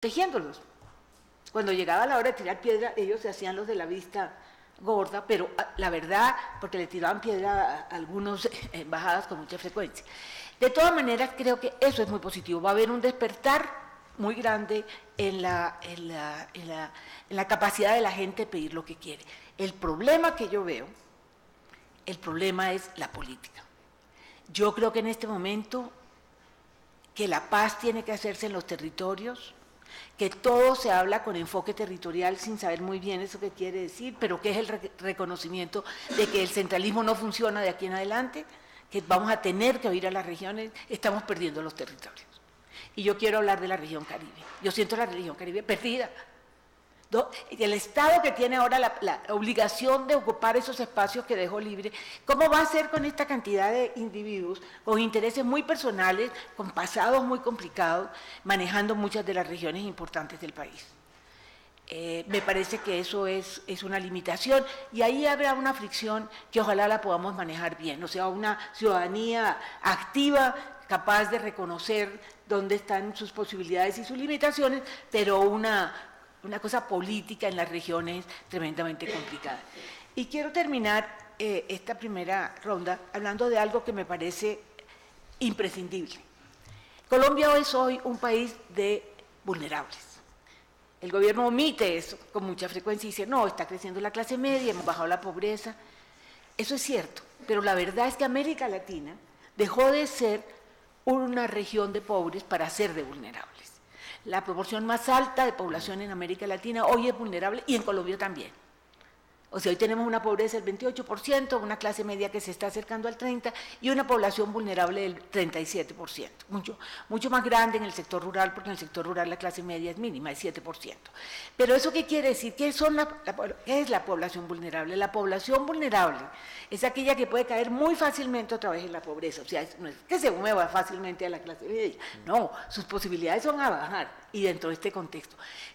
protegiéndolos. Cuando llegaba la hora de tirar piedra, ellos se hacían los de la vista gorda, pero la verdad, porque le tiraban piedra a algunos embajadas con mucha frecuencia. De todas maneras, creo que eso es muy positivo. Va a haber un despertar muy grande en la capacidad de la gente de pedir lo que quiere. El problema que yo veo, el problema es la política. Yo creo que en este momento que la paz tiene que hacerse en los territorios, que todo se habla con enfoque territorial sin saber muy bien eso que quiere decir, pero que es el reconocimiento de que el centralismo no funciona de aquí en adelante, que vamos a tener que oír a las regiones, estamos perdiendo los territorios. Y yo quiero hablar de la región Caribe. Yo siento la región Caribe perdida. El Estado que tiene ahora la obligación de ocupar esos espacios que dejó libre, ¿cómo va a ser con esta cantidad de individuos con intereses muy personales, con pasados muy complicados, manejando muchas de las regiones importantes del país? Me parece que eso es una limitación y ahí habrá una fricción que ojalá la podamos manejar bien, o sea, una ciudadanía activa, capaz de reconocer dónde están sus posibilidades y sus limitaciones, pero una cosa política en las regiones tremendamente complicada. Y quiero terminar esta primera ronda hablando de algo que me parece imprescindible. Colombia es hoy un país de vulnerables. El gobierno omite eso con mucha frecuencia y dice, no, está creciendo la clase media, hemos bajado la pobreza. Eso es cierto, pero la verdad es que América Latina dejó de ser una región de pobres para ser de vulnerables. La proporción más alta de población en América Latina hoy es vulnerable y en Colombia también. O sea, hoy tenemos una pobreza del 28%, una clase media que se está acercando al 30% y una población vulnerable del 37%. Mucho más grande en el sector rural, porque en el sector rural la clase media es mínima, es 7%. Pero ¿eso qué quiere decir? ¿Qué es la población vulnerable? La población vulnerable es aquella que puede caer muy fácilmente otra vez en la pobreza. O sea, no es que se mueva fácilmente a la clase media. No, sus posibilidades son a bajar y dentro de este contexto.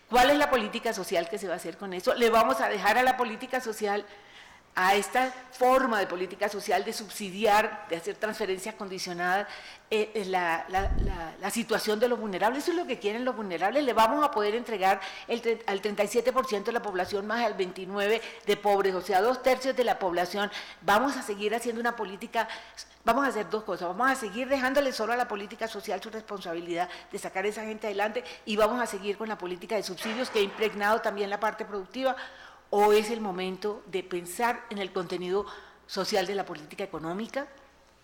¿Cuál es la política social que se va a hacer con eso? Le vamos a dejar a la política social, a esta forma de política social de subsidiar, de hacer transferencias condicionadas, la situación de los vulnerables. Eso es lo que quieren los vulnerables. Le vamos a poder entregar al 37% de la población más al 29% de pobres, o sea, 2/3 de la población. Vamos a seguir haciendo una política. Vamos a hacer dos cosas, vamos a seguir dejándole solo a la política social su responsabilidad de sacar a esa gente adelante y vamos a seguir con la política de subsidios que ha impregnado también la parte productiva, o es el momento de pensar en el contenido social de la política económica,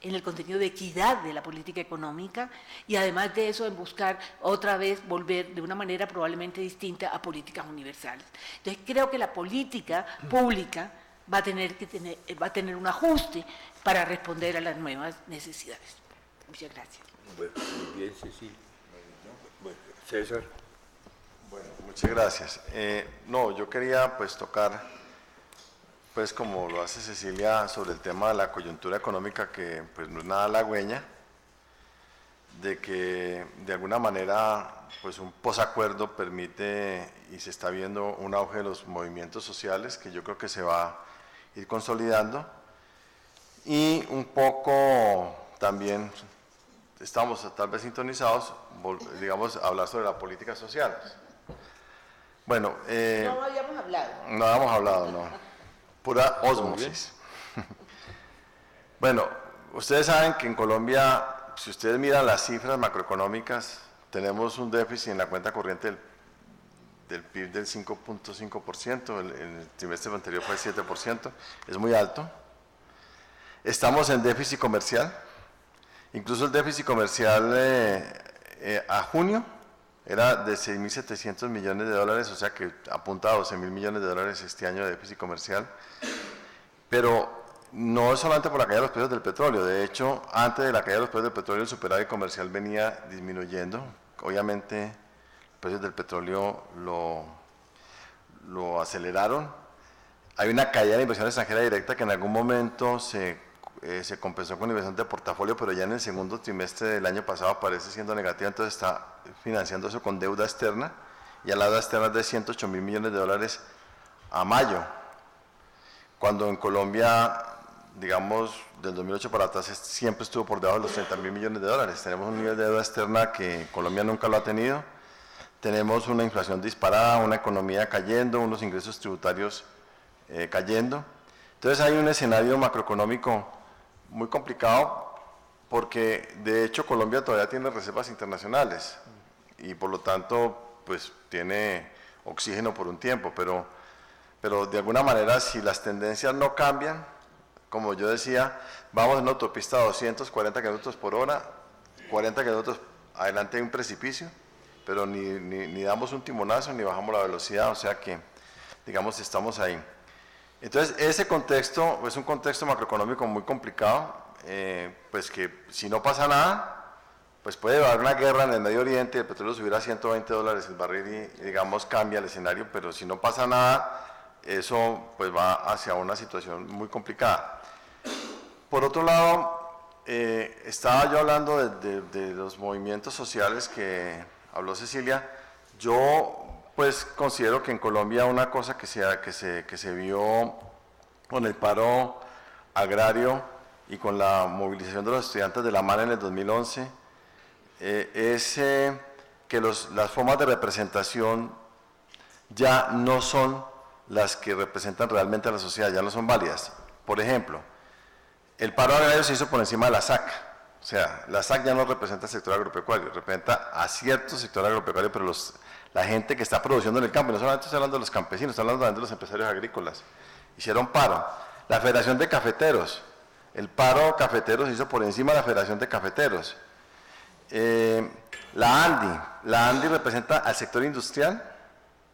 en el contenido de equidad de la política económica y además de eso en buscar otra vez volver de una manera probablemente distinta a políticas universales. Entonces creo que la política pública va a tener un ajuste para responder a las nuevas necesidades. Muchas gracias. Bueno, muy bien, Cecilia. Bueno, César. Bueno, muchas gracias. No, yo quería pues tocar, pues como lo hace Cecilia, sobre el tema de la coyuntura económica, que pues no es nada halagüeña, de que de alguna manera pues un posacuerdo permite y se está viendo un auge de los movimientos sociales que yo creo que se va a ir consolidando. Y un poco también estamos tal vez sintonizados, digamos, a hablar sobre las políticas sociales. Bueno, no habíamos hablado. No habíamos hablado, no. Pura ósmosis. Bueno, ustedes saben que en Colombia, si ustedes miran las cifras macroeconómicas, tenemos un déficit en la cuenta corriente del PIB del 5.5%, en el trimestre anterior fue 7%, es muy alto. Estamos en déficit comercial, incluso el déficit comercial a junio era de 6.700 millones de dólares, o sea que apunta a 12.000 millones de dólares este año de déficit comercial, pero no es solamente por la caída de los precios del petróleo. De hecho, antes de la caída de los precios del petróleo el superávit comercial venía disminuyendo. Obviamente los precios del petróleo lo aceleraron. Hay una caída de la inversión extranjera directa que en algún momento se compensó con inversión de portafolio, pero ya en el segundo trimestre del año pasado aparece siendo negativa, entonces está financiando eso con deuda externa, y la deuda externa es de 108.000 millones de dólares a mayo, cuando en Colombia, digamos, del 2008 para atrás siempre estuvo por debajo de los 30.000 millones de dólares. Tenemos un nivel de deuda externa que Colombia nunca lo ha tenido. tenemos una inflación disparada, una economía cayendo, unos ingresos tributarios cayendo. Entonces hay un escenario macroeconómico muy complicado porque de hecho Colombia todavía tiene reservas internacionales y por lo tanto pues tiene oxígeno por un tiempo, pero de alguna manera si las tendencias no cambian, como yo decía, vamos en una autopista a 240 km por hora, 40 km adelante hay un precipicio, pero ni damos un timonazo ni bajamos la velocidad, o sea que, digamos, estamos ahí. Entonces, ese contexto es un contexto macroeconómico muy complicado, pues que si no pasa nada, pues puede haber una guerra en el Medio Oriente, el petróleo subirá a $120 el barril y, digamos, cambia el escenario, pero si no pasa nada, eso pues va hacia una situación muy complicada. Por otro lado, estaba yo hablando de los movimientos sociales que habló Cecilia. Yo pues considero que en Colombia una cosa que se vio con el paro agrario y con la movilización de los estudiantes de la MAN en el 2011 es que las formas de representación ya no son las que representan realmente a la sociedad, ya no son válidas. Por ejemplo, el paro agrario se hizo por encima de la SAC, o sea, la SAC ya no representa al sector agropecuario, representa a cierto sector agropecuario, pero la gente que está produciendo en el campo, y no solamente estoy hablando de los campesinos, estoy hablando también de los empresarios agrícolas, hicieron paro. La Federación de Cafeteros, el paro cafetero se hizo por encima de la Federación de Cafeteros. La ANDI representa al sector industrial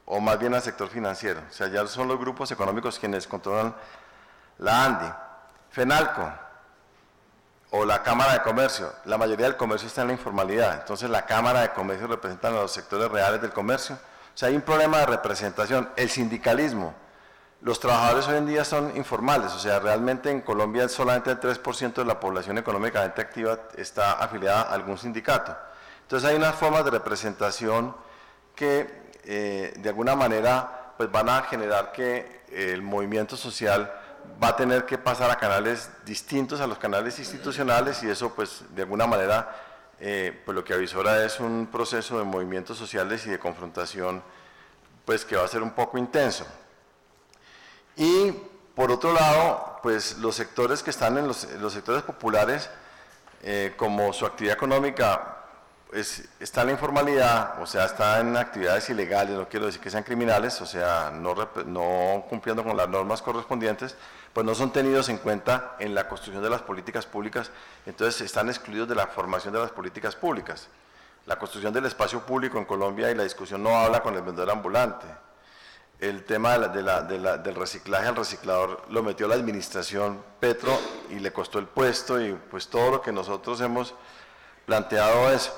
o más bien al sector financiero, o sea, ya son los grupos económicos quienes controlan la ANDI. FENALCO o la Cámara de Comercio, la mayoría del comercio está en la informalidad, entonces la Cámara de Comercio representa a los sectores reales del comercio, o sea, hay un problema de representación. El sindicalismo, los trabajadores hoy en día son informales, o sea, realmente en Colombia solamente el 3% de la población económicamente activa está afiliada a algún sindicato, entonces hay unas formas de representación que de alguna manera pues van a generar que el movimiento social va a tener que pasar a canales distintos a los canales institucionales y eso pues de alguna manera pues lo que avisora es un proceso de movimientos sociales y de confrontación pues que va a ser un poco intenso. Y por otro lado pues los sectores que están en los sectores populares como su actividad económica está en la informalidad, o sea, está en actividades ilegales, no quiero decir que sean criminales, o sea, no cumpliendo con las normas correspondientes, pues no son tenidos en cuenta en la construcción de las políticas públicas, entonces están excluidos de la formación de las políticas públicas. La construcción del espacio público en Colombia y la discusión no habla con el vendedor ambulante. El tema del reciclaje al reciclador lo metió la administración Petro y le costó el puesto y pues todo lo que nosotros hemos planteado eso.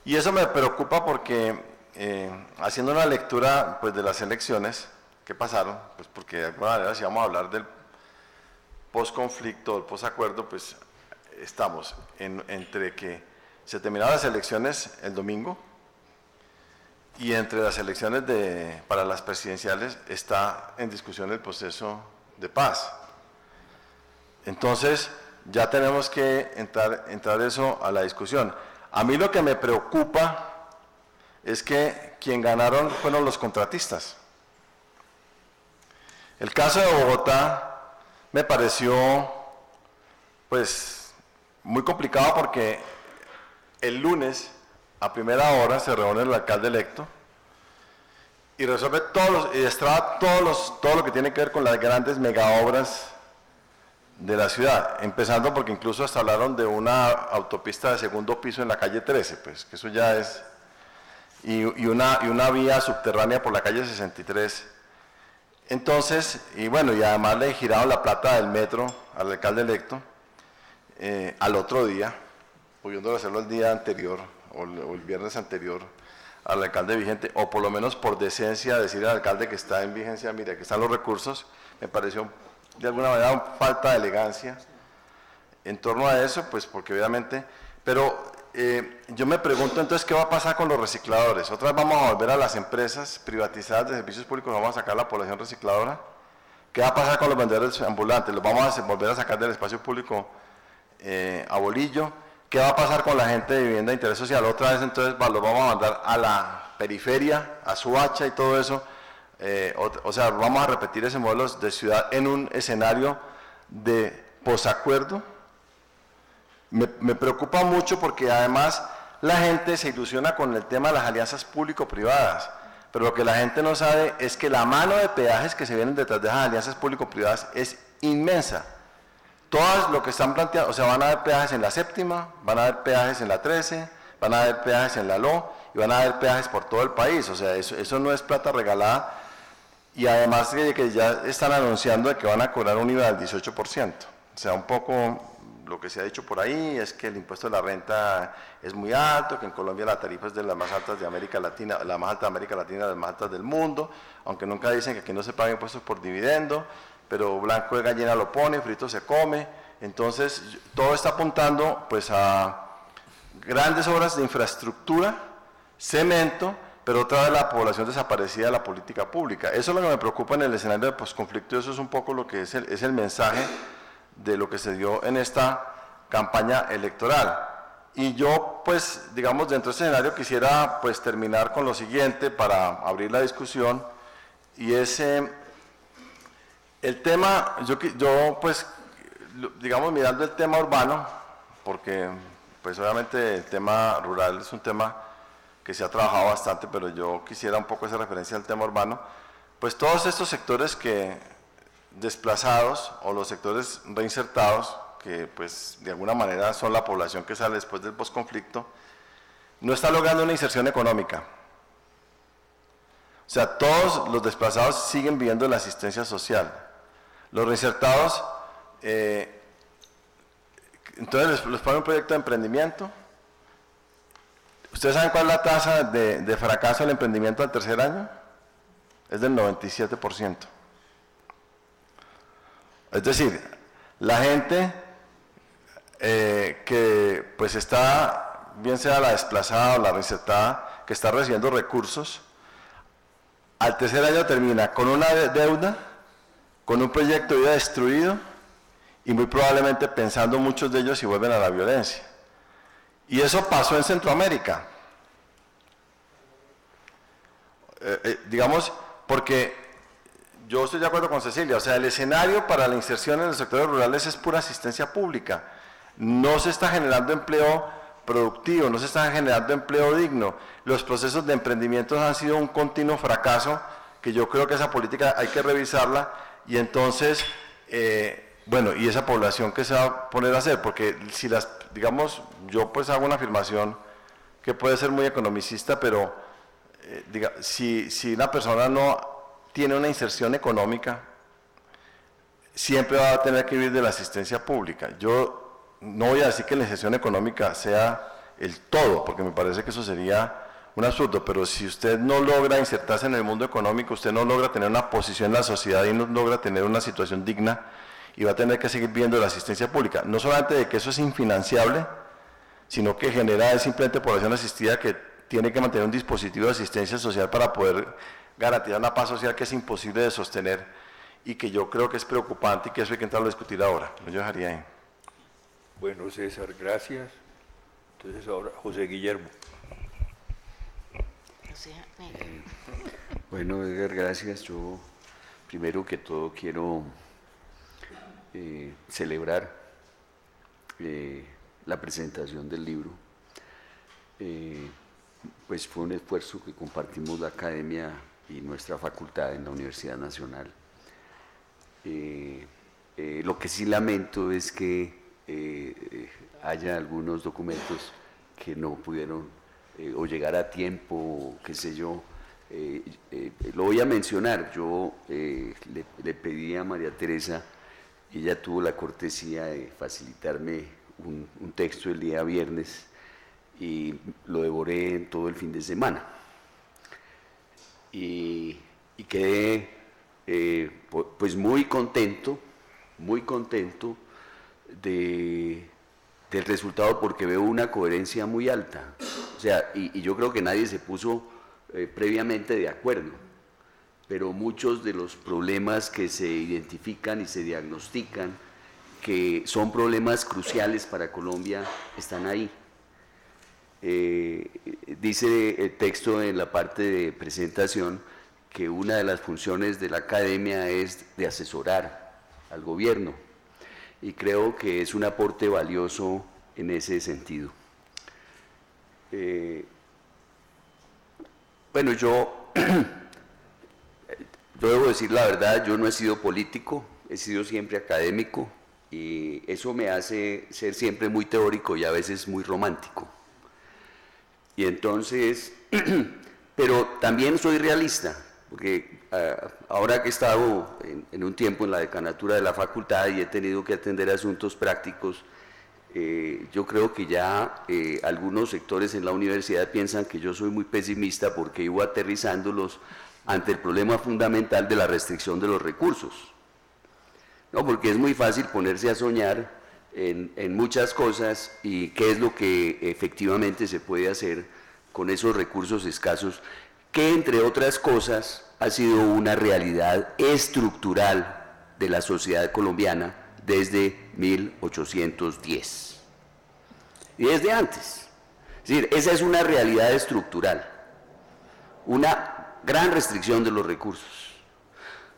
Y eso me preocupa porque haciendo una lectura pues, de las elecciones que pasaron, pues porque de alguna manera si vamos a hablar del post-conflicto, del post-acuerdo, pues estamos entre que se terminaron las elecciones el domingo y entre las elecciones para las presidenciales está en discusión el proceso de paz. Entonces ya tenemos que entrar eso a la discusión. A mí lo que me preocupa es que quien ganaron fueron los contratistas. El caso de Bogotá me pareció pues muy complicado porque el lunes a primera hora se reúne el alcalde electo y resuelve y destraba todo lo que tiene que ver con las grandes megaobras de la ciudad, empezando porque incluso hasta hablaron de una autopista de segundo piso en la calle 13, pues que eso ya es, y una vía subterránea por la calle 63. Entonces, y bueno, y además le giraron la plata del metro al alcalde electo al otro día, pudiendo hacerlo el día anterior o el viernes anterior al alcalde vigente, o por lo menos por decencia decirle al alcalde que está en vigencia, mira, que están los recursos, me pareció de alguna manera falta de elegancia en torno a eso, pues porque obviamente, pero yo me pregunto entonces qué va a pasar con los recicladores. Otra vez vamos a volver a las empresas privatizadas de servicios públicos, vamos a sacar la población recicladora. ¿Qué va a pasar con los vendedores ambulantes? ¿Los vamos a volver a sacar del espacio público a bolillo? ¿qué va a pasar con la gente de vivienda de interés social? Otra vez entonces los vamos a mandar a la periferia, a Suacha y todo eso. O sea, vamos a repetir ese modelo de ciudad en un escenario de posacuerdo. Me preocupa mucho porque además la gente se ilusiona con el tema de las alianzas público-privadas, pero lo que la gente no sabe es que la mano de peajes que se vienen detrás de esas alianzas público-privadas es inmensa. Todas lo que están planteando, o sea, van a haber peajes en la séptima, van a haber peajes en la 13, van a haber peajes en la LO y van a haber peajes por todo el país, o sea, eso no es plata regalada, y además que ya están anunciando de que van a cobrar un IVA del 18%, o sea, un poco lo que se ha dicho por ahí es que el impuesto de la renta es muy alto, que en Colombia la tarifa es de las más altas de América Latina, la más alta de América Latina, de las más altas del mundo, aunque nunca dicen que aquí no se pagan impuestos por dividendo, pero blanco de gallina lo pone, frito se come, entonces todo está apuntando pues a grandes obras de infraestructura, cemento, pero otra vez la población desaparecida de la política pública. Eso es lo que me preocupa en el escenario de posconflicto, eso es un poco lo que es el mensaje de lo que se dio en esta campaña electoral. Y yo, pues, digamos, dentro de este escenario quisiera, pues, terminar con lo siguiente para abrir la discusión, y es el tema, yo, pues, digamos, mirando el tema urbano, porque, pues, obviamente el tema rural es un tema que se ha trabajado bastante, pero yo quisiera un poco esa referencia al tema urbano, pues, todos estos sectores desplazados o los sectores reinsertados, que pues de alguna manera son la población que sale después del posconflicto, no está logrando una inserción económica. O sea, todos los desplazados siguen viviendo la asistencia social. Los reinsertados, entonces les ponen un proyecto de emprendimiento. ¿Ustedes saben cuál es la tasa de fracaso del emprendimiento al tercer año? Es del 97%. Es decir, la gente que pues está, bien sea la desplazada o la reinsertada, que está recibiendo recursos, al tercer año termina con una deuda, con un proyecto de vida destruido y muy probablemente pensando muchos de ellos si vuelven a la violencia. Y eso pasó en Centroamérica. Digamos, porque yo estoy de acuerdo con Cecilia, o sea, el escenario para la inserción en los sectores rurales es pura asistencia pública. No se está generando empleo productivo, no se está generando empleo digno. Los procesos de emprendimiento han sido un continuo fracaso, que yo creo que esa política hay que revisarla, y entonces, bueno, y esa población que se va a poner a hacer, porque si digamos, yo pues hago una afirmación que puede ser muy economicista, pero si una persona no tiene una inserción económica, siempre va a tener que vivir de la asistencia pública. Yo no voy a decir que la inserción económica sea el todo, porque me parece que eso sería un absurdo, pero si usted no logra insertarse en el mundo económico, usted no logra tener una posición en la sociedad y no logra tener una situación digna, y va a tener que seguir viendo la asistencia pública. No solamente de que eso es infinanciable, sino que genera simplemente población asistida que tiene que mantener un dispositivo de asistencia social para poder garantizar una paz social que es imposible de sostener y que yo creo que es preocupante y que eso hay que entrar a discutir ahora. Yo dejaría ahí. Bueno, César, gracias. Entonces ahora José Guillermo. Bueno, Edgar, gracias. Yo primero que todo quiero celebrar la presentación del libro. Pues fue un esfuerzo que compartimos la academia y nuestra facultad en la Universidad Nacional. Lo que sí lamento es que haya algunos documentos que no pudieron o llegar a tiempo, o qué sé yo. Lo voy a mencionar. Yo le pedí a María Teresa, y ella tuvo la cortesía de facilitarme un texto el día viernes, y lo devoré en todo el fin de semana. Y quedé pues muy contento del resultado, porque veo una coherencia muy alta. O sea, y yo creo que nadie se puso previamente de acuerdo, pero muchos de los problemas que se identifican y se diagnostican que son problemas cruciales para Colombia están ahí. Dice el texto en la parte de presentación que una de las funciones de la academia es de asesorar al gobierno, y creo que es un aporte valioso en ese sentido. Bueno, yo debo decir la verdad, yo no he sido político, he sido siempre académico, y eso me hace ser siempre muy teórico y a veces muy romántico. Y entonces, pero también soy realista, porque ahora que he estado en un tiempo en la decanatura de la facultad y he tenido que atender asuntos prácticos, yo creo que ya algunos sectores en la universidad piensan que yo soy muy pesimista porque iba aterrizándolos ante el problema fundamental de la restricción de los recursos. No, porque es muy fácil ponerse a soñar en muchas cosas y qué es lo que efectivamente se puede hacer con esos recursos escasos, que entre otras cosas ha sido una realidad estructural de la sociedad colombiana desde 1810 y desde antes. Es decir, esa es una realidad estructural, una gran restricción de los recursos.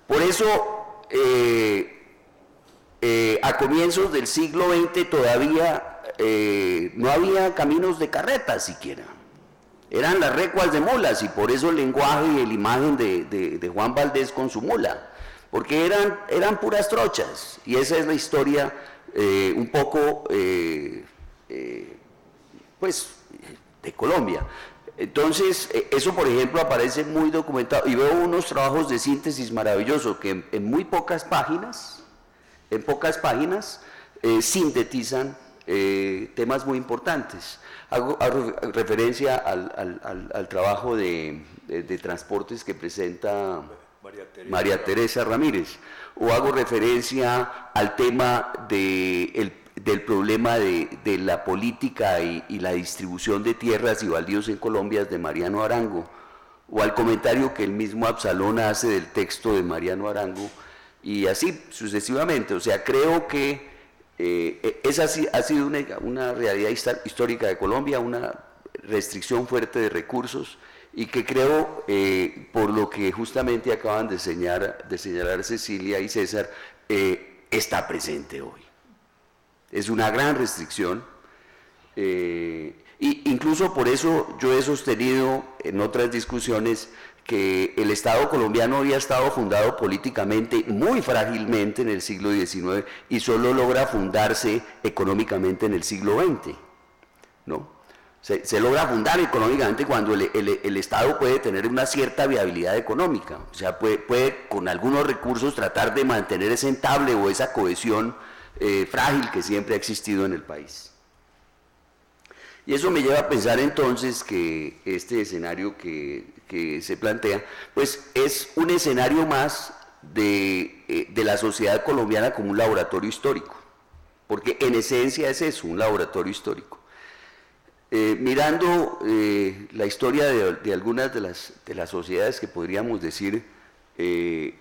Por eso, a comienzos del siglo XX todavía no había caminos de carretas siquiera, eran las recuas de mulas, y por eso el lenguaje y la imagen de Juan Valdés con su mula, porque eran puras trochas, y esa es la historia un poco pues de Colombia. Entonces, eso por ejemplo aparece muy documentado, y veo unos trabajos de síntesis maravillosos que en muy pocas páginas, sintetizan temas muy importantes. Hago referencia al trabajo de transportes que presenta María Teresa Ramírez, o hago referencia al tema del problema de la política y la distribución de tierras y baldíos en Colombia de Mariano Arango, o al comentario que el mismo Absalón hace del texto de Mariano Arango, y así sucesivamente. O sea, creo que esa ha sido una realidad histórica de Colombia, una restricción fuerte de recursos, y que creo, por lo que justamente acaban de señalar Cecilia y César, está presente hoy. Es una gran restricción, y incluso por eso yo he sostenido en otras discusiones que el Estado colombiano había estado fundado políticamente muy frágilmente en el siglo XIX y solo logra fundarse económicamente en el siglo XX, ¿no? Se logra fundar económicamente cuando el Estado puede tener una cierta viabilidad económica, o sea, puede con algunos recursos tratar de mantener ese entable o esa cohesión frágil que siempre ha existido en el país. Y eso me lleva a pensar entonces que este escenario que se plantea, pues es un escenario más de la sociedad colombiana como un laboratorio histórico, porque en esencia es eso, un laboratorio histórico. Mirando la historia de algunas de las sociedades que podríamos decir que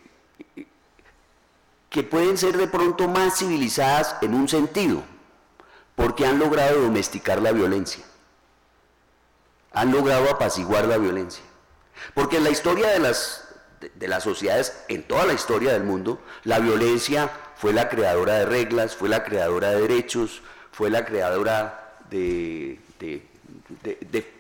pueden ser de pronto más civilizadas en un sentido, porque han logrado domesticar la violencia, han logrado apaciguar la violencia. Porque en la historia de las sociedades, en toda la historia del mundo, la violencia fue la creadora de reglas, fue la creadora de derechos, fue la creadora de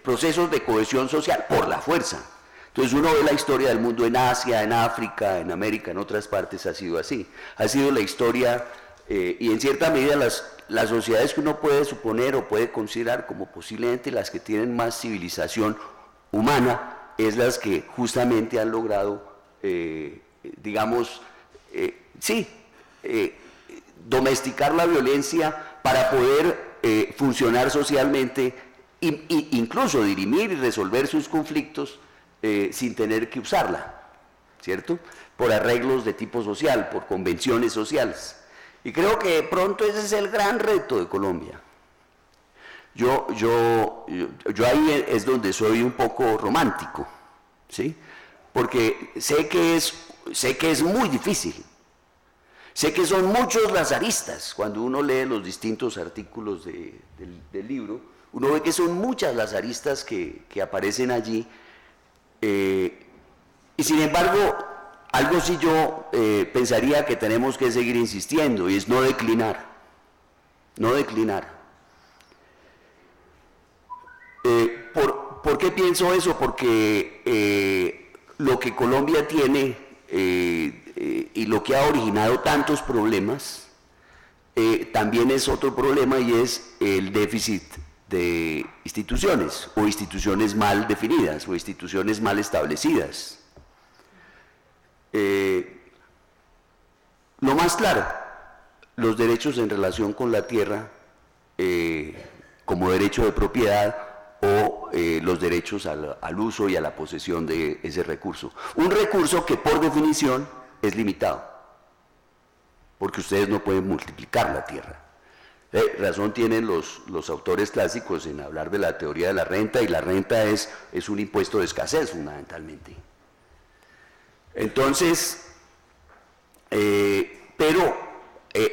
procesos de cohesión social por la fuerza. Entonces uno ve la historia del mundo en Asia, en África, en América, en otras partes ha sido así. Ha sido la historia, y en cierta medida las sociedades que uno puede suponer o puede considerar como posiblemente las que tienen más civilización humana, es las que justamente han logrado, domesticar la violencia para poder funcionar socialmente, incluso dirimir y resolver sus conflictos sin tener que usarla, ¿cierto? Por arreglos de tipo social, por convenciones sociales. Y creo que de pronto ese es el gran reto de Colombia. Yo ahí es donde soy un poco romántico, ¿sí? Porque sé que es muy difícil. Sé que son muchos lazaristas. Cuando uno lee los distintos artículos del libro, uno ve que son muchas las aristas que aparecen allí. Y sin embargo, algo sí yo pensaría que tenemos que seguir insistiendo, y es no declinar. No declinar. ¿Por qué pienso eso? Porque lo que Colombia tiene y lo que ha originado tantos problemas también es otro problema, y es el déficit de instituciones, o instituciones mal definidas, o instituciones mal establecidas. Lo más claro, los derechos en relación con la tierra como derecho de propiedad, o los derechos al uso y a la posesión de ese recurso. Un recurso que por definición es limitado, porque ustedes no pueden multiplicar la tierra. Razón tienen los autores clásicos en hablar de la teoría de la renta, y la renta es un impuesto de escasez fundamentalmente. Entonces, pero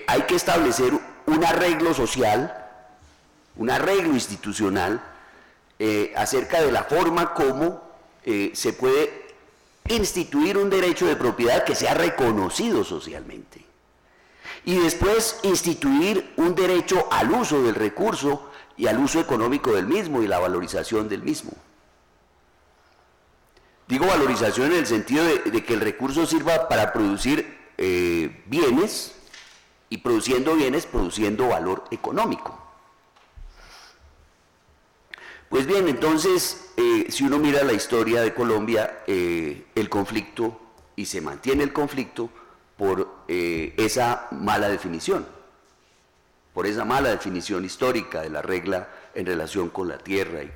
hay que establecer un arreglo social, un arreglo institucional acerca de la forma como se puede instituir un derecho de propiedad que sea reconocido socialmente. Y después instituir un derecho al uso del recurso y al uso económico del mismo y la valorización del mismo. Digo valorización en el sentido de que el recurso sirva para producir bienes, y produciendo bienes, produciendo valor económico. Pues bien, entonces, si uno mira la historia de Colombia, el conflicto, y se mantiene el conflicto, por esa mala definición, por esa mala definición histórica de la regla en relación con la tierra y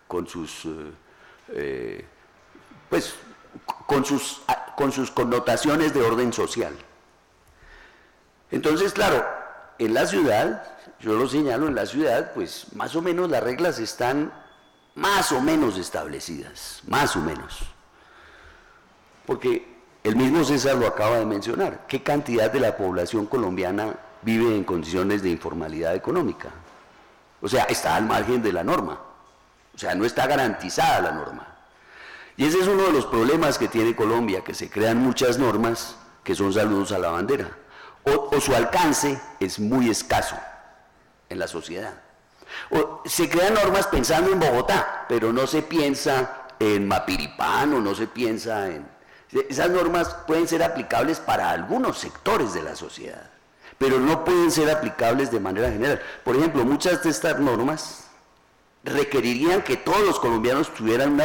con sus connotaciones de orden social. Entonces, claro, en la ciudad, yo lo señalo, en la ciudad, pues más o menos las reglas están más o menos establecidas, más o menos. Porque el mismo César lo acaba de mencionar. ¿Qué cantidad de la población colombiana vive en condiciones de informalidad económica? O sea, está al margen de la norma. O sea, no está garantizada la norma. Y ese es uno de los problemas que tiene Colombia, que se crean muchas normas que son saludos a la bandera. O su alcance es muy escaso en la sociedad. O se crean normas pensando en Bogotá, pero no se piensa en Mapiripán, o no se piensa en... Esas normas pueden ser aplicables para algunos sectores de la sociedad, pero no pueden ser aplicables de manera general. Por ejemplo, muchas de estas normas requerirían que todos los colombianos tuvieran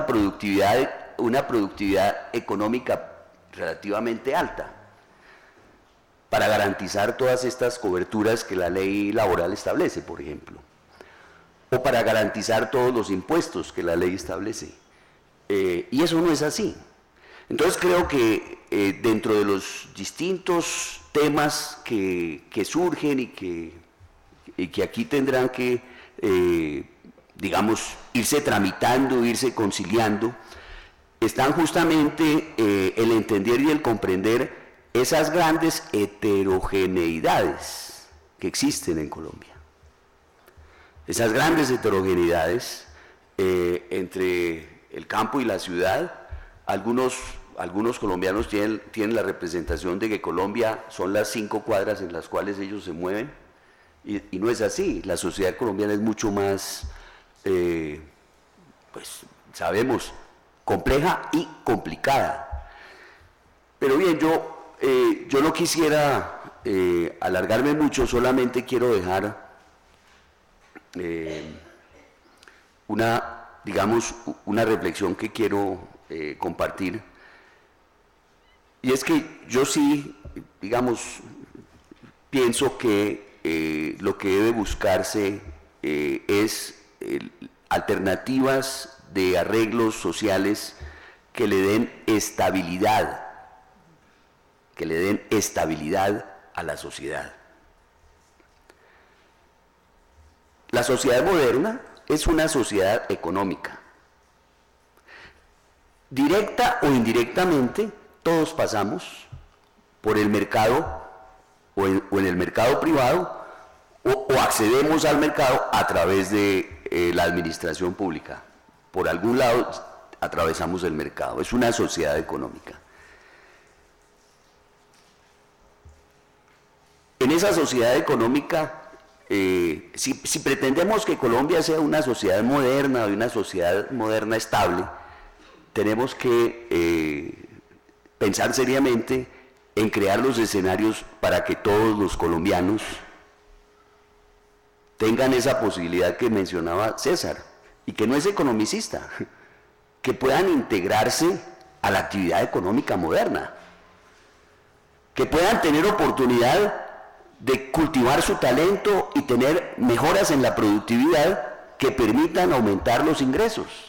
una productividad económica relativamente alta, para garantizar todas estas coberturas que la ley laboral establece, por ejemplo, o para garantizar todos los impuestos que la ley establece. Y eso no es así. Entonces creo que dentro de los distintos temas que surgen y que aquí tendrán que, digamos, irse tramitando, irse conciliando, están justamente el entender y el comprender esas grandes heterogeneidades que existen en Colombia. Esas grandes heterogeneidades entre el campo y la ciudad. Algunos colombianos tienen la representación de que Colombia son las 5 cuadras en las cuales ellos se mueven, y no es así. La sociedad colombiana es mucho más, pues sabemos, compleja y complicada. Pero bien, yo no quisiera alargarme mucho, solamente quiero dejar una reflexión que quiero compartir, y es que yo sí, digamos, pienso que lo que debe buscarse es alternativas de arreglos sociales que le den estabilidad, a la sociedad. La sociedad moderna es una sociedad económica. Directa o indirectamente, todos pasamos por el mercado o en el mercado privado, o accedemos al mercado a través de la administración pública. Por algún lado atravesamos el mercado, es una sociedad económica. En esa sociedad económica, si pretendemos que Colombia sea una sociedad moderna, una sociedad moderna estable, tenemos que pensar seriamente en crear los escenarios para que todos los colombianos tengan esa posibilidad que mencionaba César, y que no es economicista, que puedan integrarse a la actividad económica moderna, que puedan tener oportunidad de cultivar su talento y tener mejoras en la productividad que permitan aumentar los ingresos.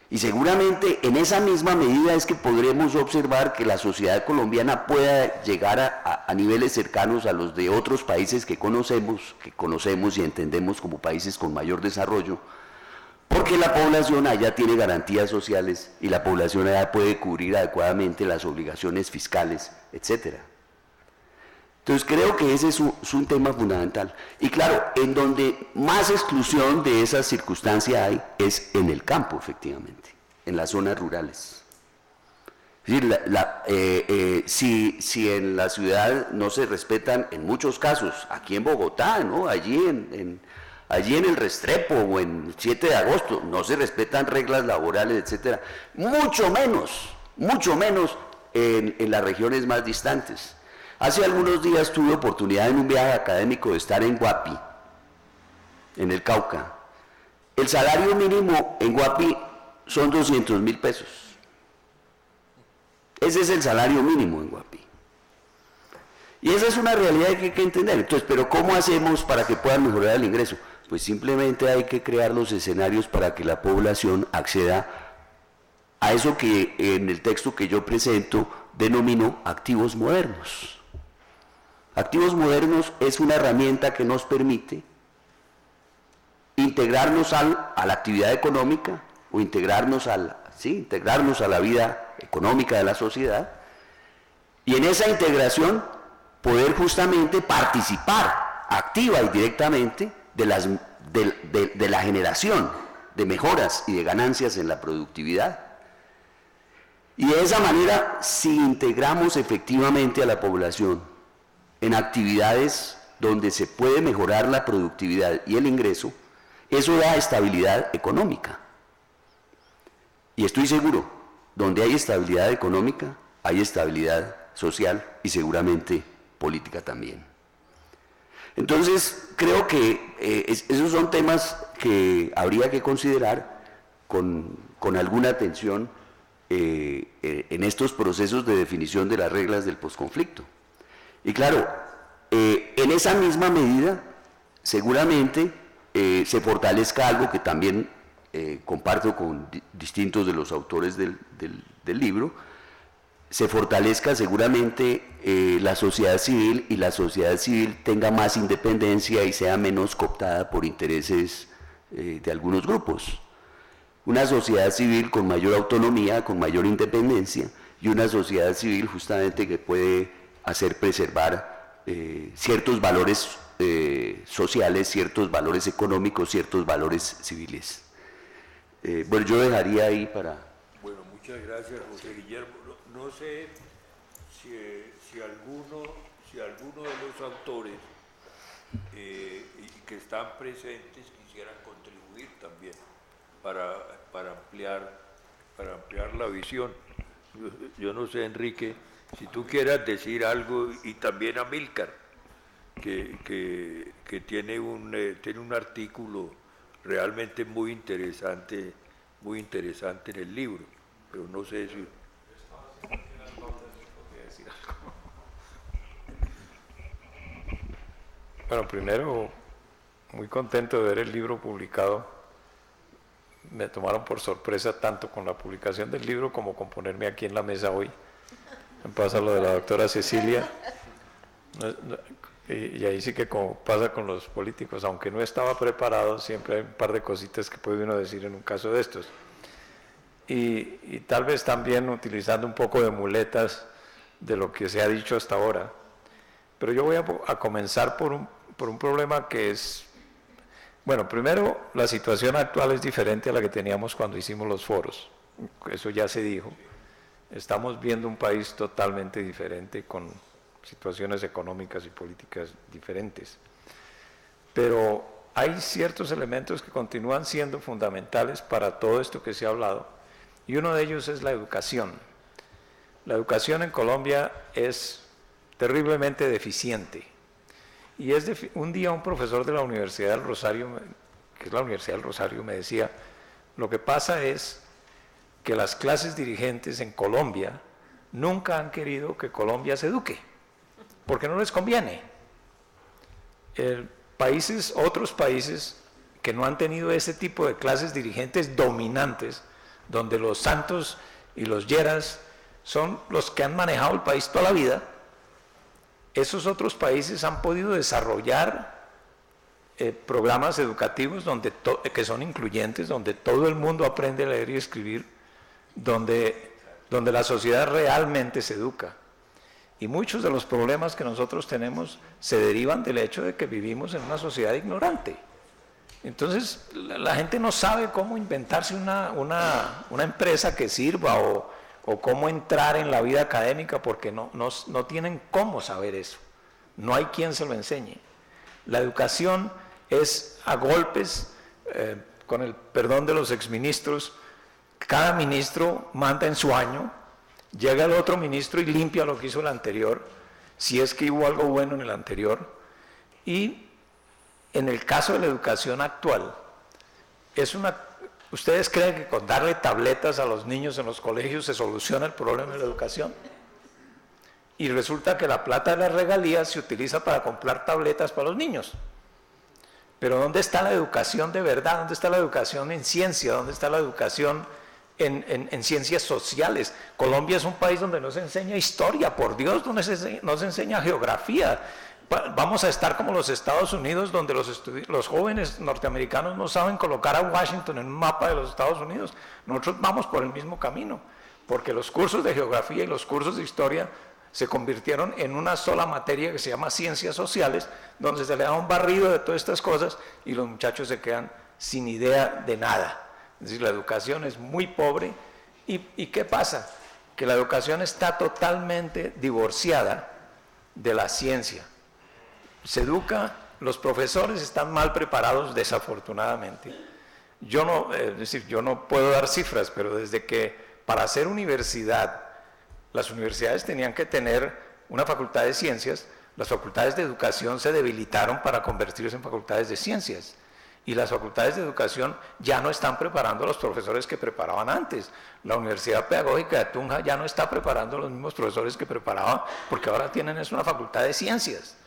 Y seguramente en esa misma medida es que podremos observar que la sociedad colombiana pueda llegar a niveles cercanos a los de otros países que conocemos y entendemos como países con mayor desarrollo, porque la población allá tiene garantías sociales y la población allá puede cubrir adecuadamente las obligaciones fiscales, etcétera. Entonces creo que ese es un tema fundamental. Y claro, en donde más exclusión de esa circunstancia hay es en el campo, efectivamente, en las zonas rurales. Es decir, si en la ciudad no se respetan, en muchos casos, aquí en Bogotá, ¿no? allí en el Restrepo o en 7 de agosto, no se respetan reglas laborales, etcétera, mucho menos en las regiones más distantes. Hace algunos días tuve oportunidad en un viaje académico de estar en Guapi, en el Cauca. El salario mínimo en Guapi son 200.000 pesos. Ese es el salario mínimo en Guapi. Y esa es una realidad que hay que entender. Entonces, ¿pero cómo hacemos para que puedan mejorar el ingreso? Pues simplemente hay que crear los escenarios para que la población acceda a eso que en el texto que yo presento denomino activos modernos. Activos modernos es una herramienta que nos permite integrarnos a la actividad económica o integrarnos a la vida económica de la sociedad, y en esa integración poder justamente participar activa y directamente de la generación de mejoras y de ganancias en la productividad. Y de esa manera, si integramos efectivamente a la población en actividades donde se puede mejorar la productividad y el ingreso, eso da estabilidad económica. Y estoy seguro, donde hay estabilidad económica, hay estabilidad social y seguramente política también. Entonces, creo que esos son temas que habría que considerar con alguna atención en estos procesos de definición de las reglas del posconflicto. Y claro, en esa misma medida, seguramente se fortalezca algo que también comparto con distintos de los autores del libro, se fortalezca seguramente la sociedad civil, y la sociedad civil tenga más independencia y sea menos cooptada por intereses de algunos grupos. Una sociedad civil con mayor autonomía, con mayor independencia, y una sociedad civil justamente que puede hacer preservar ciertos valores sociales, ciertos valores económicos, ciertos valores civiles. Bueno, yo dejaría ahí para... Bueno, muchas gracias, José Guillermo. No sé si alguno de los autores que están presentes quisieran contribuir también para ampliar la visión. Yo no sé, Enrique, si tú quieras decir algo, y también Amílcar, que tiene un artículo realmente muy interesante en el libro, pero no sé si... Bueno, primero, muy contento de ver el libro publicado. Me tomaron por sorpresa tanto con la publicación del libro como con ponerme aquí en la mesa hoy. Me pasa lo de la doctora Cecilia, y ahí sí que como pasa con los políticos, aunque no estaba preparado, siempre hay un par de cositas que puede uno decir en un caso de estos. Y tal vez también utilizando un poco de muletas de lo que se ha dicho hasta ahora. pero yo voy a comenzar por un problema que es, bueno, primero, la situación actual es diferente a la que teníamos cuando hicimos los foros, eso ya se dijo. Estamos viendo un país totalmente diferente, con situaciones económicas y políticas diferentes. Pero hay ciertos elementos que continúan siendo fundamentales para todo esto que se ha hablado, y uno de ellos es la educación. La educación en Colombia es terriblemente deficiente. Y un día un profesor de la Universidad del Rosario, que es la Universidad del Rosario, me decía, lo que pasa es que las clases dirigentes en Colombia nunca han querido que Colombia se eduque, porque no les conviene. Otros países que no han tenido ese tipo de clases dirigentes dominantes, donde los Santos y los Lleras son los que han manejado el país toda la vida, esos otros países han podido desarrollar programas educativos que son incluyentes, donde todo el mundo aprende a leer y escribir, donde la sociedad realmente se educa. Y muchos de los problemas que nosotros tenemos se derivan del hecho de que vivimos en una sociedad ignorante. Entonces, la gente no sabe cómo inventarse una empresa que sirva o cómo entrar en la vida académica, porque no tienen cómo saber eso. No hay quien se lo enseñe. La educación es a golpes, con el perdón de los exministros, cada ministro manda en su año, llega el otro ministro y limpia lo que hizo el anterior, si es que hubo algo bueno en el anterior. Y en el caso de la educación actual, ¿ustedes creen que con darle tabletas a los niños en los colegios se soluciona el problema de la educación? Y resulta que la plata de las regalías se utiliza para comprar tabletas para los niños. Pero ¿dónde está la educación de verdad? ¿Dónde está la educación en ciencia? ¿Dónde está la educación en ciencias sociales? Colombia es un país donde no se enseña historia, por Dios, no se enseña geografía. Vamos a estar como los Estados Unidos, donde los jóvenes norteamericanos no saben colocar a Washington en un mapa de los Estados Unidos. Nosotros vamos por el mismo camino, porque los cursos de geografía y los cursos de historia se convirtieron en una sola materia que se llama ciencias sociales, donde se le da un barrido de todas estas cosas y los muchachos se quedan sin idea de nada. Es decir, la educación es muy pobre. ¿Y qué pasa? Que la educación está totalmente divorciada de la ciencia. Se educa, los profesores están mal preparados, desafortunadamente. Yo no puedo dar cifras, pero desde que para hacer universidad, las universidades tenían que tener una facultad de ciencias, las facultades de educación se debilitaron para convertirse en facultades de ciencias. Y las facultades de educación ya no están preparando a los profesores que preparaban antes. La Universidad Pedagógica de Tunja ya no está preparando a los mismos profesores que preparaban, porque ahora tienen una facultad de ciencias.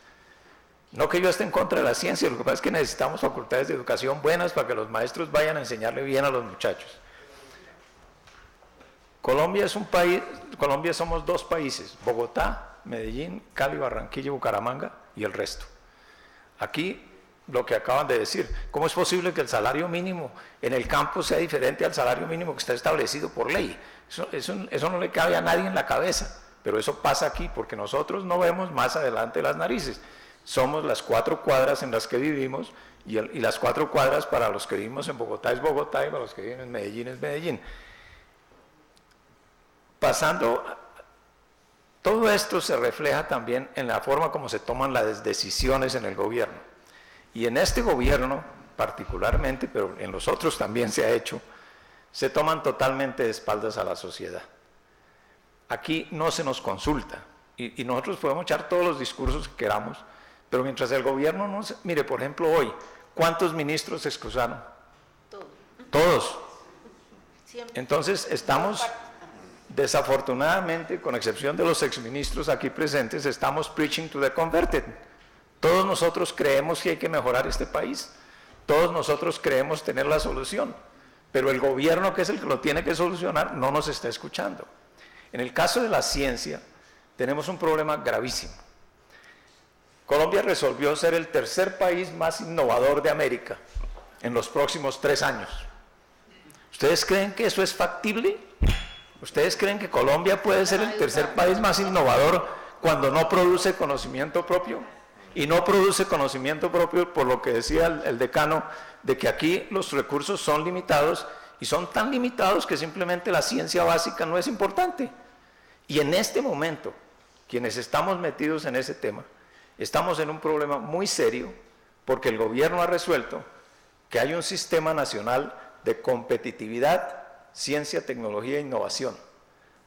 No que yo esté en contra de la ciencia, lo que pasa es que necesitamos facultades de educación buenas para que los maestros vayan a enseñarle bien a los muchachos. Colombia es un país, Colombia somos dos países, Bogotá, Medellín, Cali, Barranquilla, Bucaramanga y el resto. Aquí, lo que acaban de decir, ¿cómo es posible que el salario mínimo en el campo sea diferente al salario mínimo que está establecido por ley? Eso no le cabe a nadie en la cabeza, pero eso pasa aquí porque nosotros no vemos más adelante las narices. Somos las 4 cuadras en las que vivimos y las 4 cuadras para los que vivimos en Bogotá es Bogotá y para los que viven en Medellín es Medellín. Todo esto se refleja también en la forma como se toman las decisiones en el gobierno. Y en este gobierno particularmente, pero en los otros también se ha hecho, se toman totalmente de espaldas a la sociedad. Aquí no se nos consulta y nosotros podemos echar todos los discursos que queramos, pero mientras el gobierno no se... Mire, por ejemplo, hoy, ¿cuántos ministros se excusaron? Todos. Entonces, estamos, desafortunadamente, con excepción de los exministros aquí presentes, estamos preaching to the converted. Todos nosotros creemos que hay que mejorar este país. Todos nosotros creemos tener la solución. Pero el gobierno, que es el que lo tiene que solucionar, no nos está escuchando. En el caso de la ciencia, tenemos un problema gravísimo. Colombia resolvió ser el tercer país más innovador de América en los próximos 3 años. ¿Ustedes creen que eso es factible? ¿Ustedes creen que Colombia puede ser el tercer país más innovador cuando no produce conocimiento propio, y no produce conocimiento propio por lo que decía el decano, de que aquí los recursos son limitados, y son tan limitados que simplemente la ciencia básica no es importante. Y en este momento, quienes estamos metidos en ese tema, estamos en un problema muy serio, porque el gobierno ha resuelto que hay un sistema nacional de competitividad, ciencia, tecnología e innovación,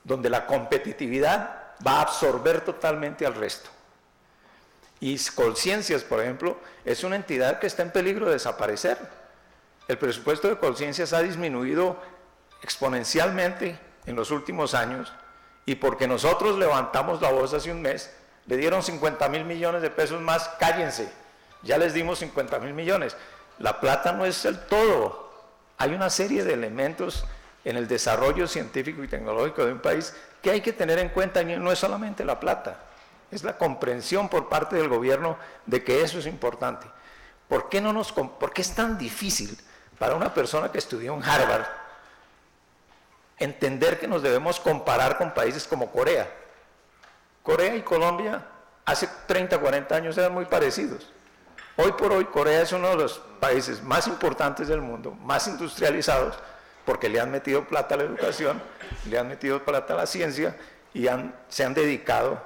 donde la competitividad va a absorber totalmente al resto. Y Colciencias, por ejemplo, es una entidad que está en peligro de desaparecer. El presupuesto de Colciencias ha disminuido exponencialmente en los últimos años, y porque nosotros levantamos la voz hace un mes, le dieron 50.000 millones de pesos más. Cállense, ya les dimos 50.000 millones. La plata no es el todo. Hay una serie de elementos en el desarrollo científico y tecnológico de un país que hay que tener en cuenta, y no es solamente la plata, es la comprensión por parte del gobierno de que eso es importante. ¿Por qué es tan difícil para una persona que estudió en Harvard entender que nos debemos comparar con países como Corea? Corea y Colombia hace 30, 40 años eran muy parecidos. Hoy por hoy Corea es uno de los países más importantes del mundo, más industrializados, porque le han metido plata a la educación, le han metido plata a la ciencia, y se han dedicado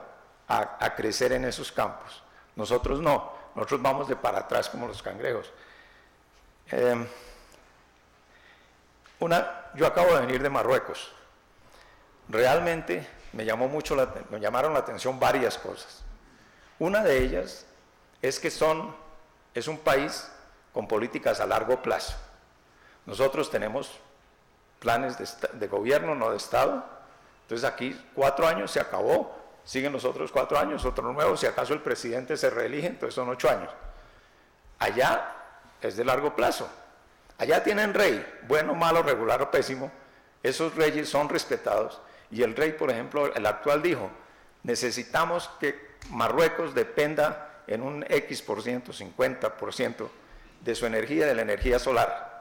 a crecer en esos campos. Nosotros no, nosotros vamos de para atrás como los cangrejos. Yo acabo de venir de Marruecos. Realmente me llamaron la atención varias cosas. Una de ellas es que es un país con políticas a largo plazo. Nosotros tenemos planes de gobierno, no de Estado. Entonces aquí 4 años se acabó, siguen los otros 4 años, otro nuevo, si acaso el presidente se reelige, entonces son 8 años. Allá es de largo plazo. Allá tienen rey, bueno, malo, regular o pésimo. Esos reyes son respetados, y el rey, por ejemplo, el actual dijo, necesitamos que Marruecos dependa en un X%, 50% de su energía, de la energía solar.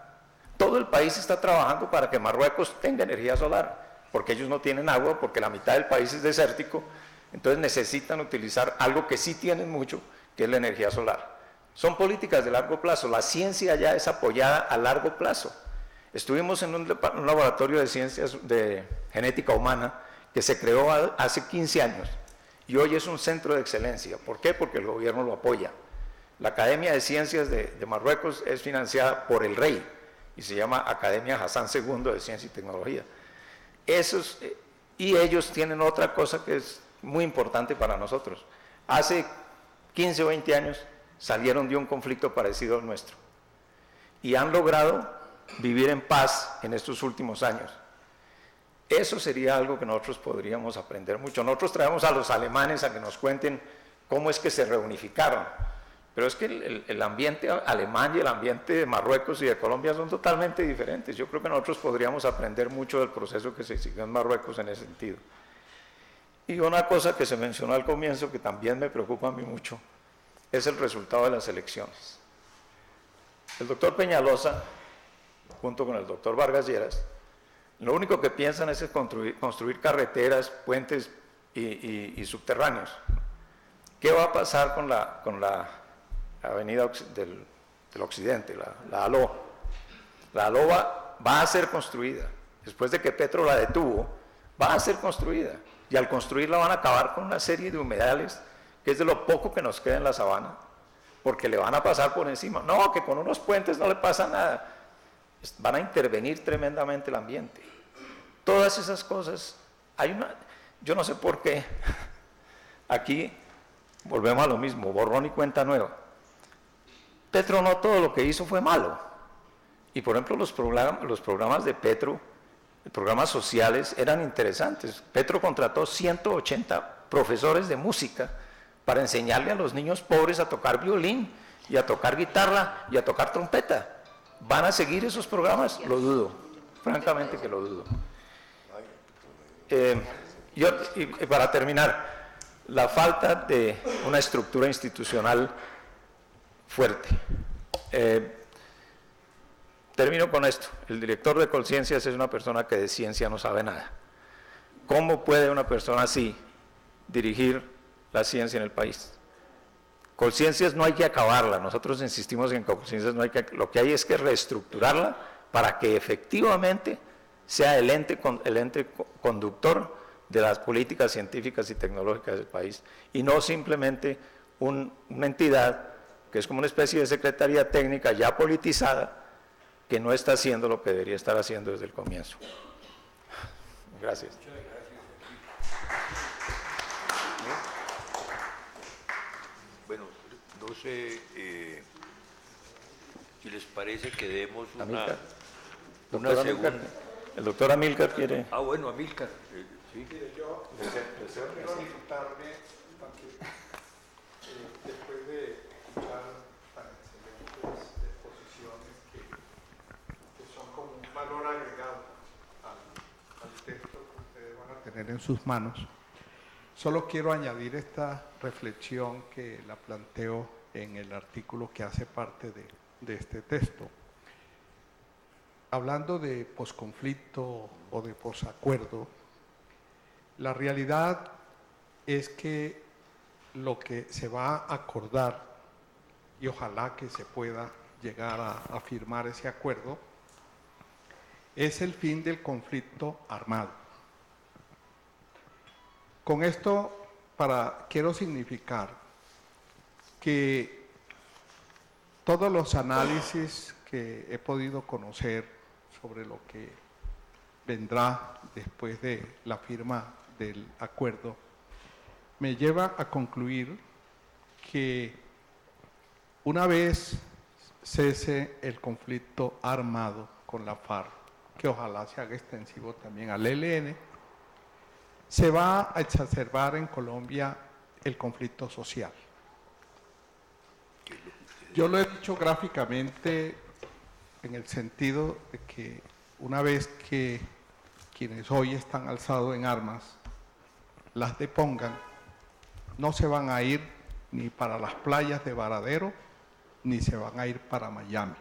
Todo el país está trabajando para que Marruecos tenga energía solar, porque ellos no tienen agua, porque la mitad del país es desértico, entonces necesitan utilizar algo que sí tienen mucho, que es la energía solar. Son políticas de largo plazo, la ciencia ya es apoyada a largo plazo. Estuvimos en un laboratorio de ciencias de genética humana que se creó hace 15 años, y hoy es un centro de excelencia. ¿Por qué? Porque el gobierno lo apoya. La Academia de Ciencias de Marruecos es financiada por el rey, y se llama Academia Hassan II de Ciencia y Tecnología. Y ellos tienen otra cosa que es muy importante para nosotros. Hace 15 o 20 años salieron de un conflicto parecido al nuestro, y han logrado vivir en paz en estos últimos años. Eso sería algo que nosotros podríamos aprender mucho. Nosotros traemos a los alemanes a que nos cuenten cómo es que se reunificaron, pero es que el ambiente alemán y el ambiente de Marruecos y de Colombia son totalmente diferentes. Yo creo que nosotros podríamos aprender mucho del proceso que se siguió en Marruecos en ese sentido. Y una cosa que se mencionó al comienzo, que también me preocupa a mí mucho, es el resultado de las elecciones. El doctor Peñalosa, junto con el doctor Vargas Lleras, lo único que piensan es construir carreteras, puentes y subterráneos. ¿Qué va a pasar con la avenida del occidente, la ALO? La ALO va a ser construida. Después de que Petro la detuvo, va a ser construida. Y al construirla van a acabar con una serie de humedales, que es de lo poco que nos queda en la sabana, porque le van a pasar por encima. No, que con unos puentes no le pasa nada. Van a intervenir tremendamente el ambiente. Todas esas cosas, yo no sé por qué, aquí volvemos a lo mismo, borrón y cuenta nueva. Petro no todo lo que hizo fue malo. Y por ejemplo los programas de Petro, programas sociales, eran interesantes. Petro contrató 180 profesores de música para enseñarle a los niños pobres a tocar violín, y a tocar guitarra, y a tocar trompeta. ¿Van a seguir esos programas? Lo dudo, francamente que lo dudo. Y para terminar, la falta de una estructura institucional fuerte. Termino con esto. El director de Colciencias es una persona que de ciencia no sabe nada. ¿Cómo puede una persona así dirigir la ciencia en el país. Colciencias no hay que acabarla, nosotros insistimos en que Colciencias no hay que, lo que hay es que reestructurarla para que efectivamente sea el ente conductor de las políticas científicas y tecnológicas del país, y no simplemente una entidad que es como una especie de secretaría técnica ya politizada, que no está haciendo lo que debería estar haciendo desde el comienzo. Gracias. Bueno, no sé si les parece que demos una segunda... El doctor Amílcar quiere... Ah, bueno, Amílcar. Sí. Yo quiero disfrutarme después de escuchar tan excelentes exposiciones que son como un valor agregado al texto que ustedes van a tener en sus manos. Solo quiero añadir esta reflexión que la planteo en el artículo que hace parte de este texto. Hablando de posconflicto o de posacuerdo, la realidad es que lo que se va a acordar, y ojalá que se pueda llegar a firmar ese acuerdo, es el fin del conflicto armado. Con esto quiero significar que todos los análisis que he podido conocer sobre lo que vendrá después de la firma del acuerdo, me lleva a concluir que una vez cese el conflicto armado con la FARC, que ojalá se haga extensivo también al ELN, se va a exacerbar en Colombia el conflicto social. Yo lo he dicho gráficamente en el sentido de que una vez que quienes hoy están alzados en armas las depongan, no se van a ir ni para las playas de Varadero, ni se van a ir para Miami.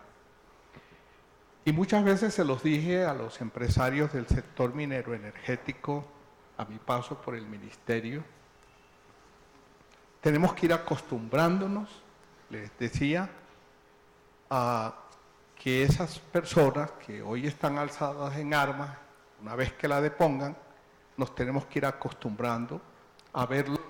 Y muchas veces se los dije a los empresarios del sector minero energético a mi paso por el ministerio. Tenemos que ir acostumbrándonos, les decía, a que esas personas que hoy están alzadas en armas, una vez que la depongan, nos tenemos que ir acostumbrando a verlos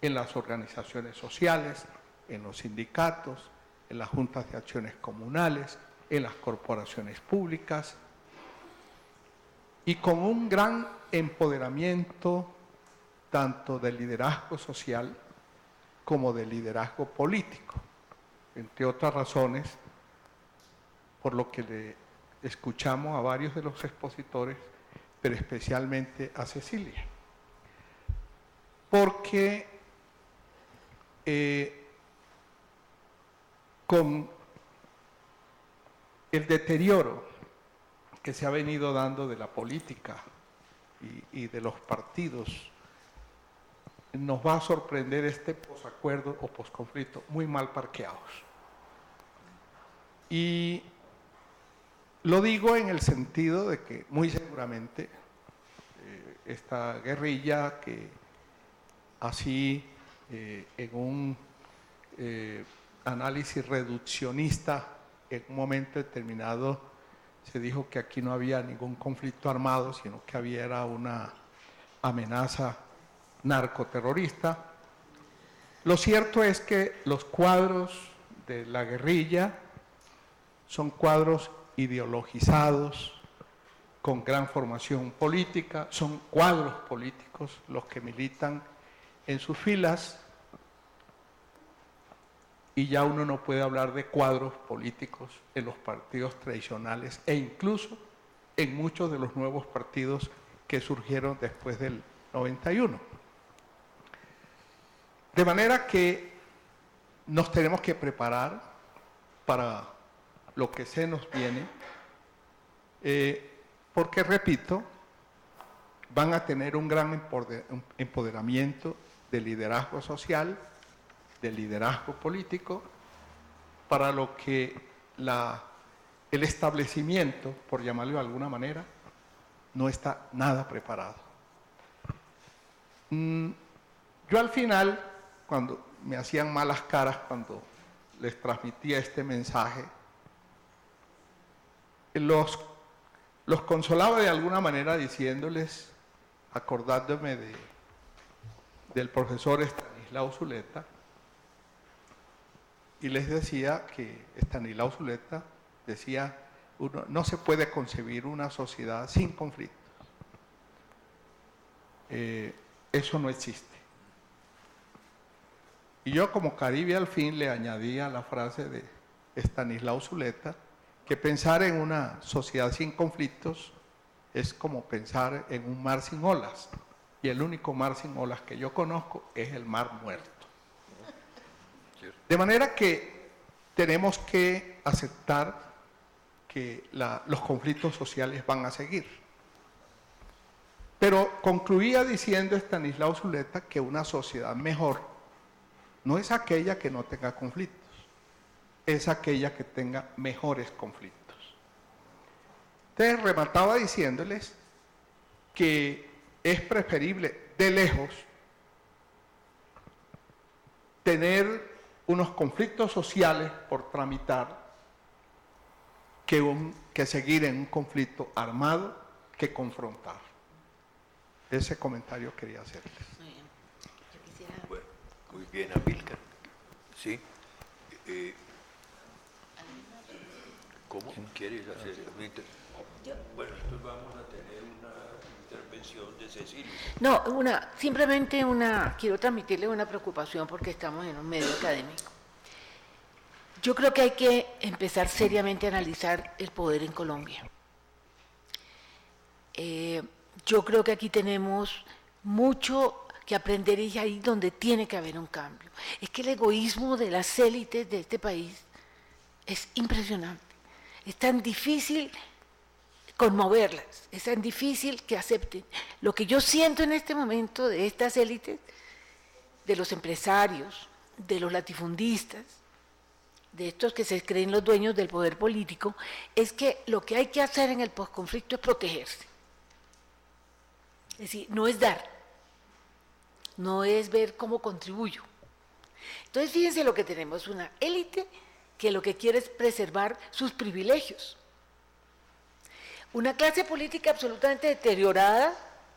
en las organizaciones sociales, en los sindicatos, en las juntas de acciones comunales, en las corporaciones públicas, y con un gran empoderamiento tanto del liderazgo social como del liderazgo político, entre otras razones, por lo que le escuchamos a varios de los expositores, pero especialmente a Cecilia. Porque con el deterioro que se ha venido dando de la política y de los partidos, nos va a sorprender este posacuerdo o posconflicto muy mal parqueados. Y lo digo en el sentido de que muy seguramente esta guerrilla que así en un análisis reduccionista en un momento determinado se dijo que aquí no había ningún conflicto armado, sino que había una amenaza narcoterrorista. Lo cierto es que los cuadros de la guerrilla son cuadros ideologizados, con gran formación política, son cuadros políticos los que militan en sus filas, y ya uno no puede hablar de cuadros políticos en los partidos tradicionales e incluso en muchos de los nuevos partidos que surgieron después del 91. De manera que nos tenemos que preparar para lo que se nos viene, porque, repito, van a tener un gran empoderamiento del liderazgo social, del liderazgo político, para lo que el establecimiento, por llamarlo de alguna manera, no está nada preparado. Yo al final cuando me hacían malas caras cuando les transmitía este mensaje, los consolaba de alguna manera diciéndoles, acordándome del profesor Estanislao Zuleta, y les decía que Estanislao Zuleta decía, no se puede concebir una sociedad sin conflictos. Eso no existe. Y yo como Caribe al fin le añadía la frase de Estanislao Zuleta, que pensar en una sociedad sin conflictos es como pensar en un mar sin olas. Y el único mar sin olas que yo conozco es el mar muerto. De manera que tenemos que aceptar que los conflictos sociales van a seguir. Pero concluía diciendo Estanislao Zuleta que una sociedad mejor no es aquella que no tenga conflictos, es aquella que tenga mejores conflictos. Entonces remataba diciéndoles que es preferible de lejos tener unos conflictos sociales por tramitar que seguir en un conflicto armado que confrontar. Ese comentario quería hacerles. Muy bien. Yo quisiera... Bueno, muy bien, Amílcar. ¿Sí? ¿Cómo quieres hacer? Bueno, entonces vamos a tener una intervención de Cecilia. No, simplemente quiero transmitirle una preocupación porque estamos en un medio académico. Yo creo que hay que empezar seriamente a analizar el poder en Colombia. Yo creo que aquí tenemos mucho que aprender y es ahí donde tiene que haber un cambio. Es que el egoísmo de las élites de este país es impresionante. Es tan difícil conmoverlas, es tan difícil que acepten. Lo que yo siento en este momento de estas élites, de los empresarios, de los latifundistas, de estos que se creen los dueños del poder político, es que lo que hay que hacer en el posconflicto es protegerse. Es decir, no es dar, no es ver cómo contribuyo. Entonces fíjense lo que tenemos, una élite que lo que quiere es preservar sus privilegios. Una clase política absolutamente deteriorada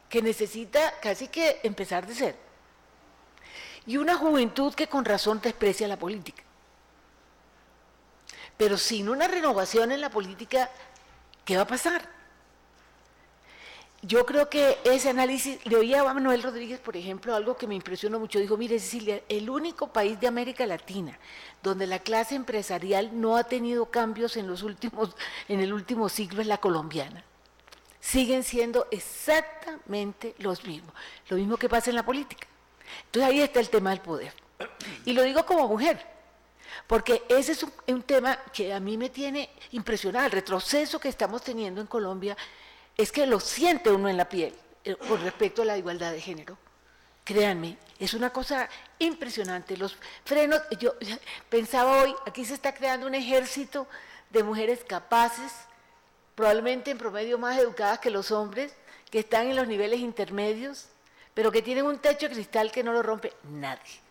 que necesita casi que empezar de cero. Y una juventud que con razón desprecia la política. Pero sin una renovación en la política, ¿qué va a pasar? Yo creo que ese análisis, le oía a Manuel Rodríguez, por ejemplo, algo que me impresionó mucho, dijo, mire Cecilia, el único país de América Latina donde la clase empresarial no ha tenido cambios en el último siglo es la colombiana. Siguen siendo exactamente los mismos, lo mismo que pasa en la política. Entonces ahí está el tema del poder. Y lo digo como mujer, porque ese es un tema que a mí me tiene impresionada, el retroceso que estamos teniendo en Colombia, es que lo siente uno en la piel con respecto a la igualdad de género. Créanme, es una cosa impresionante. Los frenos, yo pensaba hoy, aquí se está creando un ejército de mujeres capaces, probablemente en promedio más educadas que los hombres, que están en los niveles intermedios, pero que tienen un techo de cristal que no lo rompe nadie.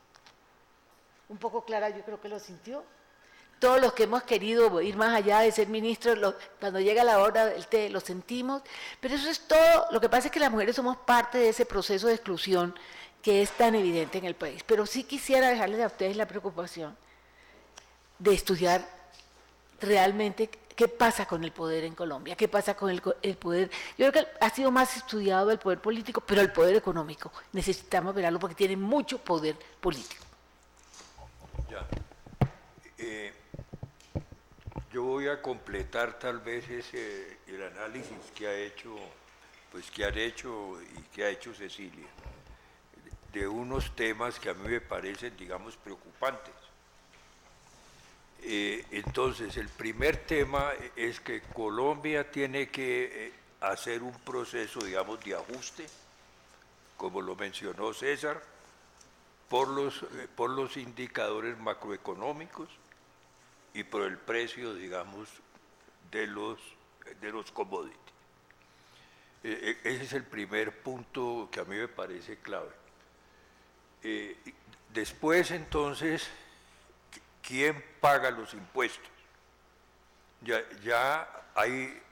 Un poco Clara, yo creo que lo sintió. Todos los que hemos querido ir más allá de ser ministros, cuando llega la hora del té, lo sentimos, pero eso es todo. Lo que pasa es que las mujeres somos parte de ese proceso de exclusión que es tan evidente en el país. Pero sí quisiera dejarles a ustedes la preocupación de estudiar realmente qué pasa con el poder en Colombia, qué pasa con el poder. Yo creo que ha sido más estudiado el poder político, pero el poder económico necesitamos verlo porque tiene mucho poder político. Ya. Yo voy a completar tal vez el análisis que ha hecho, pues que han hecho y que ha hecho Cecilia, de unos temas que a mí me parecen, digamos, preocupantes. Entonces, el primer tema es que Colombia tiene que hacer un proceso, digamos, de ajuste, como lo mencionó César, por los indicadores macroeconómicos y por el precio, digamos, de los commodities. Ese es el primer punto que a mí me parece clave. Después, entonces, ¿quién paga los impuestos? Ya hay,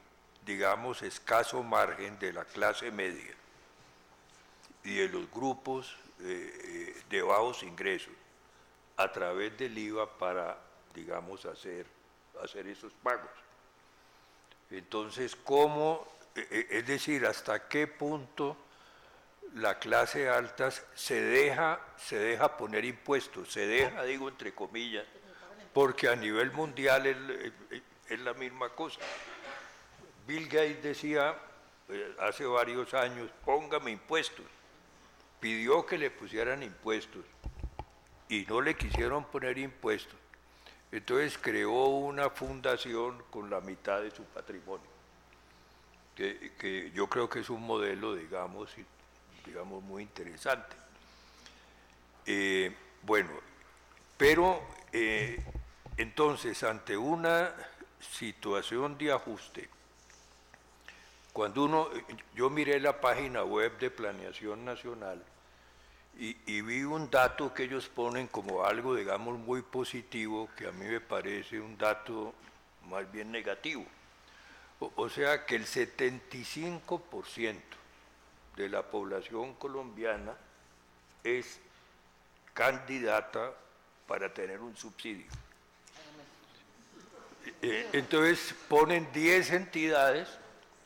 digamos, escaso margen de la clase media y de los grupos de bajos ingresos a través del IVA para, digamos, hacer esos pagos. Entonces, ¿cómo, es decir, hasta qué punto la clase alta se deja poner impuestos? Se deja, digo, entre comillas, porque a nivel mundial es la misma cosa. Bill Gates decía hace varios años, póngame impuestos. Pidió que le pusieran impuestos y no le quisieron poner impuestos. Entonces creó una fundación con la mitad de su patrimonio, que yo creo que es un modelo, digamos muy interesante. Bueno, pero entonces, ante una situación de ajuste, yo miré la página web de Planeación Nacional y vi un dato que ellos ponen como algo, digamos, muy positivo, que a mí me parece un dato más bien negativo. O sea que el 75% de la población colombiana es candidata para tener un subsidio. Entonces ponen 10 entidades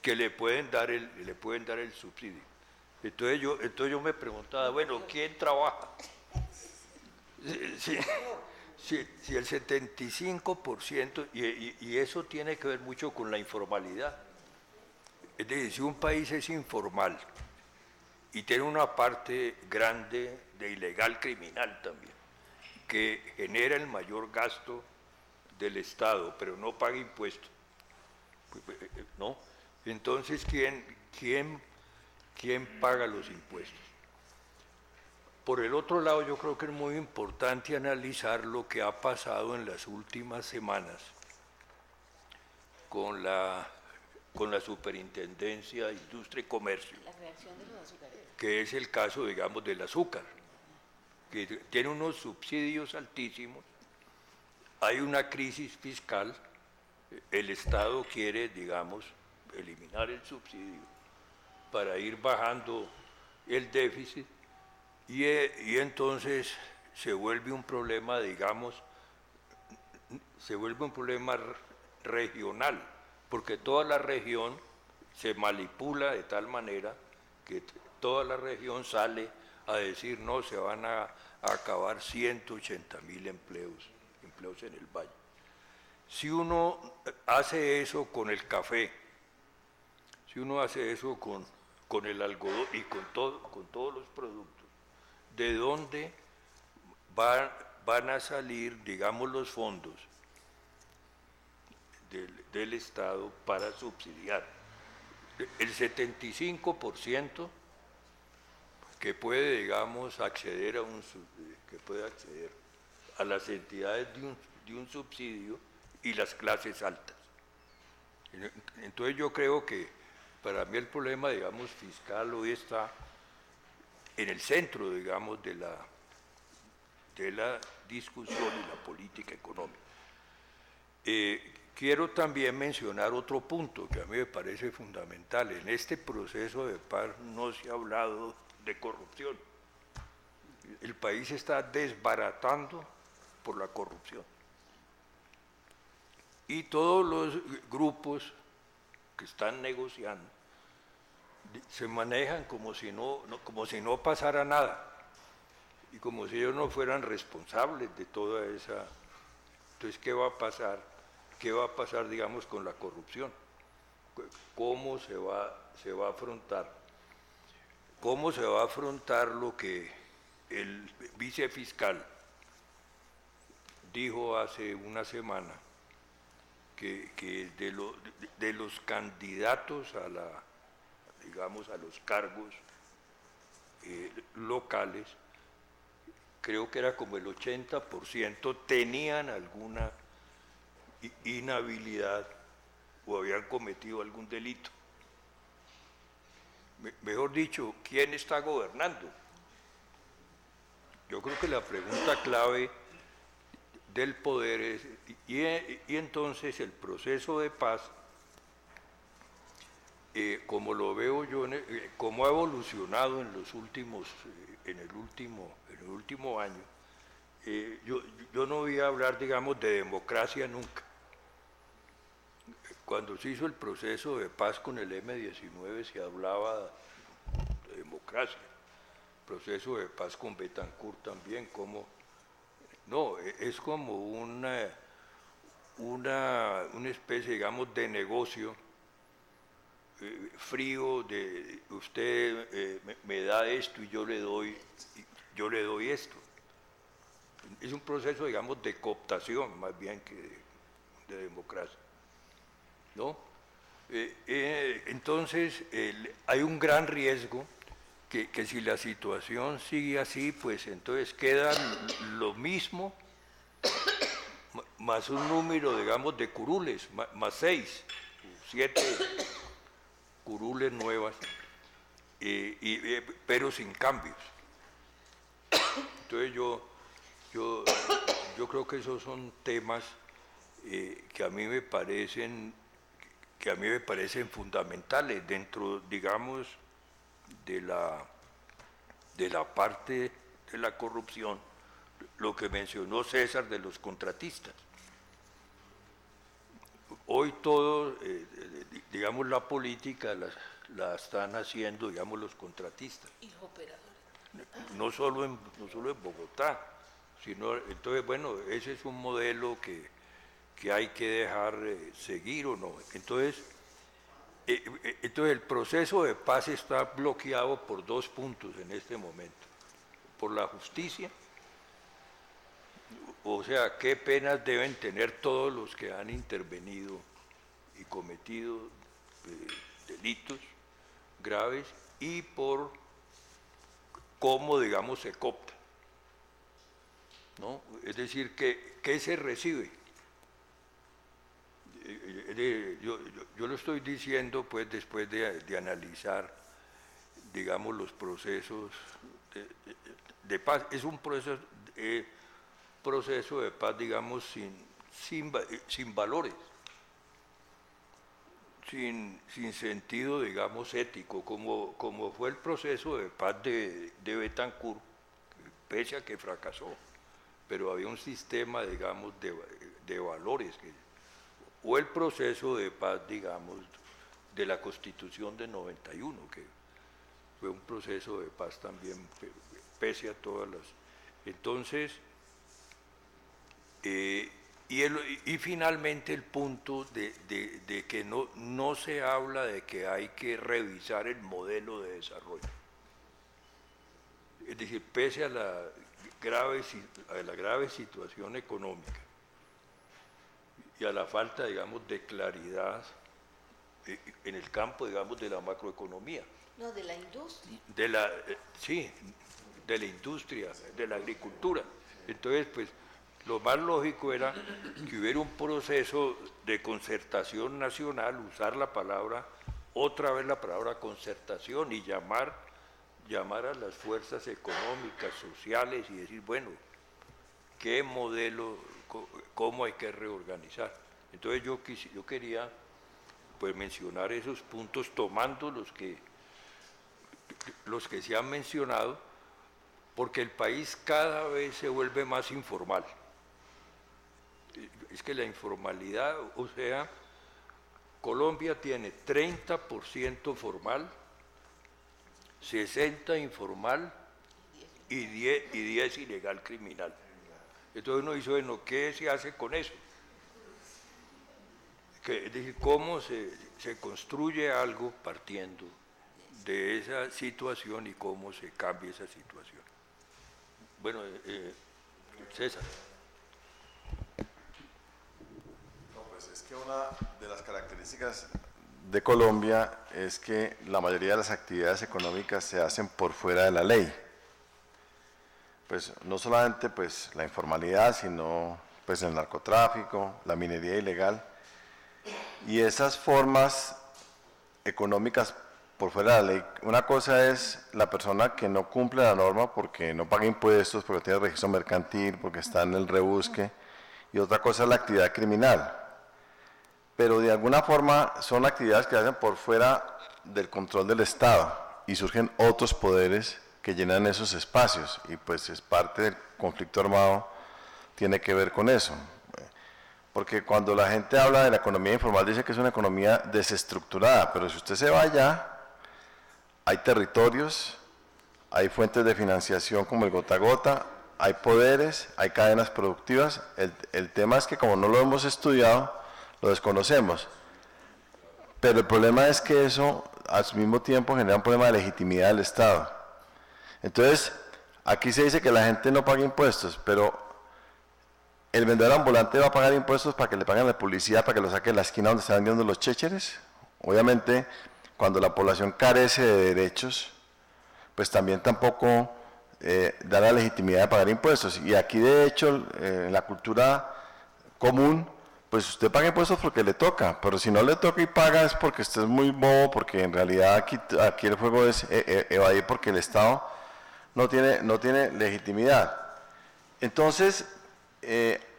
que le pueden dar el subsidio. Entonces yo me preguntaba, bueno, ¿quién trabaja? Si el 75%, y eso tiene que ver mucho con la informalidad. Es decir, si un país es informal y tiene una parte grande de ilegal criminal también, que genera el mayor gasto del Estado, pero no paga impuestos, ¿no? Entonces, ¿quién paga los impuestos? Por el otro lado, yo creo que es muy importante analizar lo que ha pasado en las últimas semanas con la Superintendencia de Industria y Comercio, que es el caso, digamos, del azúcar, que tiene unos subsidios altísimos, hay una crisis fiscal, el Estado quiere, digamos, eliminar el subsidio para ir bajando el déficit y entonces se vuelve un problema, digamos, regional, porque toda la región se manipula de tal manera que toda la región sale a decir, no, se van a acabar 180.000 empleos en el valle. Si uno hace eso con el café, si uno hace eso con el algodón y con todos los productos, ¿de dónde van a salir, digamos, los fondos del Estado para subsidiar? El 75% que puede, digamos, acceder a las entidades de un subsidio y las clases altas. Entonces yo creo que para mí el problema, digamos, fiscal hoy está en el centro, digamos, de la discusión y la política económica. Quiero también mencionar otro punto que a mí me parece fundamental. En este proceso de paz no se ha hablado de corrupción. El país está desbaratando por la corrupción. Y todos los grupos que están negociando se manejan como si no pasara nada y como si ellos no fueran responsables de toda esa. Entonces, ¿qué va a pasar? ¿Qué va a pasar, digamos, con la corrupción? ¿Cómo se va a afrontar? ¿Cómo se va a afrontar lo que el vicefiscal dijo hace una semana? Que de los candidatos a los cargos locales, creo que era como el 80% tenían alguna inhabilidad o habían cometido algún delito. Mejor dicho, ¿quién está gobernando? yo creo que la pregunta clave del poder es, y entonces el proceso de paz, como lo veo yo, como ha evolucionado en los últimos, en el último año, yo no voy a hablar, digamos, de democracia nunca. Cuando se hizo el proceso de paz con el M-19 se hablaba de democracia. Proceso de paz con Betancourt también, como no, es como una especie, digamos, de negocio frío, de usted me da esto y yo le doy esto. Es un proceso, digamos, de cooptación más bien que de democracia, ¿no? Entonces hay un gran riesgo que si la situación sigue así, pues entonces queda lo mismo, más un número, digamos, de curules, más 6, 7 curules nuevas, pero sin cambios. Entonces yo creo que esos son temas que a mí me parecen fundamentales dentro, digamos, de la parte de la corrupción, lo que mencionó César de los contratistas. Hoy todo, digamos, la política la están haciendo, digamos, los contratistas. Y los operadores. No solo en Bogotá, sino, entonces, bueno, ese es un modelo que hay que dejar seguir o no. Entonces el proceso de paz está bloqueado por 2 puntos en este momento. Por la justicia, o sea, qué penas deben tener todos los que han intervenido y cometido delitos graves, y por cómo, digamos, se coopta, ¿no? Es decir, ¿qué se recibe? Yo lo estoy diciendo pues después de analizar, digamos, los procesos de paz. Es un proceso de paz, digamos, sin valores, sin sentido, digamos, ético, como fue el proceso de paz de Betancourt, pese a que fracasó, pero había un sistema, digamos, de valores, o el proceso de paz, digamos, de la Constitución de 91, que fue un proceso de paz también, pese a todas las... Entonces, y finalmente el punto de que no se habla de que hay que revisar el modelo de desarrollo. Es decir, pese a la grave situación económica y a la falta, digamos, de claridad en el campo, digamos, de la macroeconomía. No, de la industria. Sí, de la industria, de la agricultura. Entonces, pues, lo más lógico era que hubiera un proceso de concertación nacional, usar otra vez la palabra concertación, y llamar a las fuerzas económicas, sociales, y decir, bueno, ¿qué modelo, cómo hay que reorganizar? Entonces yo quería pues mencionar esos puntos, tomando los que se han mencionado, porque el país cada vez se vuelve más informal. Es que la informalidad, o sea, Colombia tiene 30% formal, 60% informal y 10 ilegal criminal. Entonces uno dice, bueno, ¿qué se hace con eso? Es decir, ¿cómo se construye algo partiendo de esa situación y cómo se cambia esa situación? Bueno, César. No, pues es que una de las características de Colombia es que la mayoría de las actividades económicas se hacen por fuera de la ley. Pues no solamente pues la informalidad, sino pues el narcotráfico, la minería ilegal, y esas formas económicas por fuera de la ley. Una cosa es la persona que no cumple la norma porque no paga impuestos, porque tiene registro mercantil, porque está en el rebusque, y otra cosa es la actividad criminal. Pero de alguna forma son actividades que hacen por fuera del control del Estado y surgen otros poderes que llenan esos espacios, y pues es parte del conflicto armado, tiene que ver con eso. Porque cuando la gente habla de la economía informal dice que es una economía desestructurada, pero si usted se va allá, hay territorios, hay fuentes de financiación como el gota a gota, hay poderes, hay cadenas productivas. El tema es que como no lo hemos estudiado, lo desconocemos. Pero el problema es que eso al mismo tiempo genera un problema de legitimidad del Estado. Entonces, aquí se dice que la gente no paga impuestos, pero el vendedor ambulante va a pagar impuestos para que le paguen la publicidad, para que lo saque de la esquina donde están vendiendo los chécheres. Obviamente, cuando la población carece de derechos, pues también tampoco da la legitimidad de pagar impuestos. Y aquí, de hecho, en la cultura común, pues usted paga impuestos porque le toca, pero si no le toca y paga es porque usted es muy bobo, porque en realidad aquí el juego es evadir porque el Estado no tiene legitimidad. Entonces,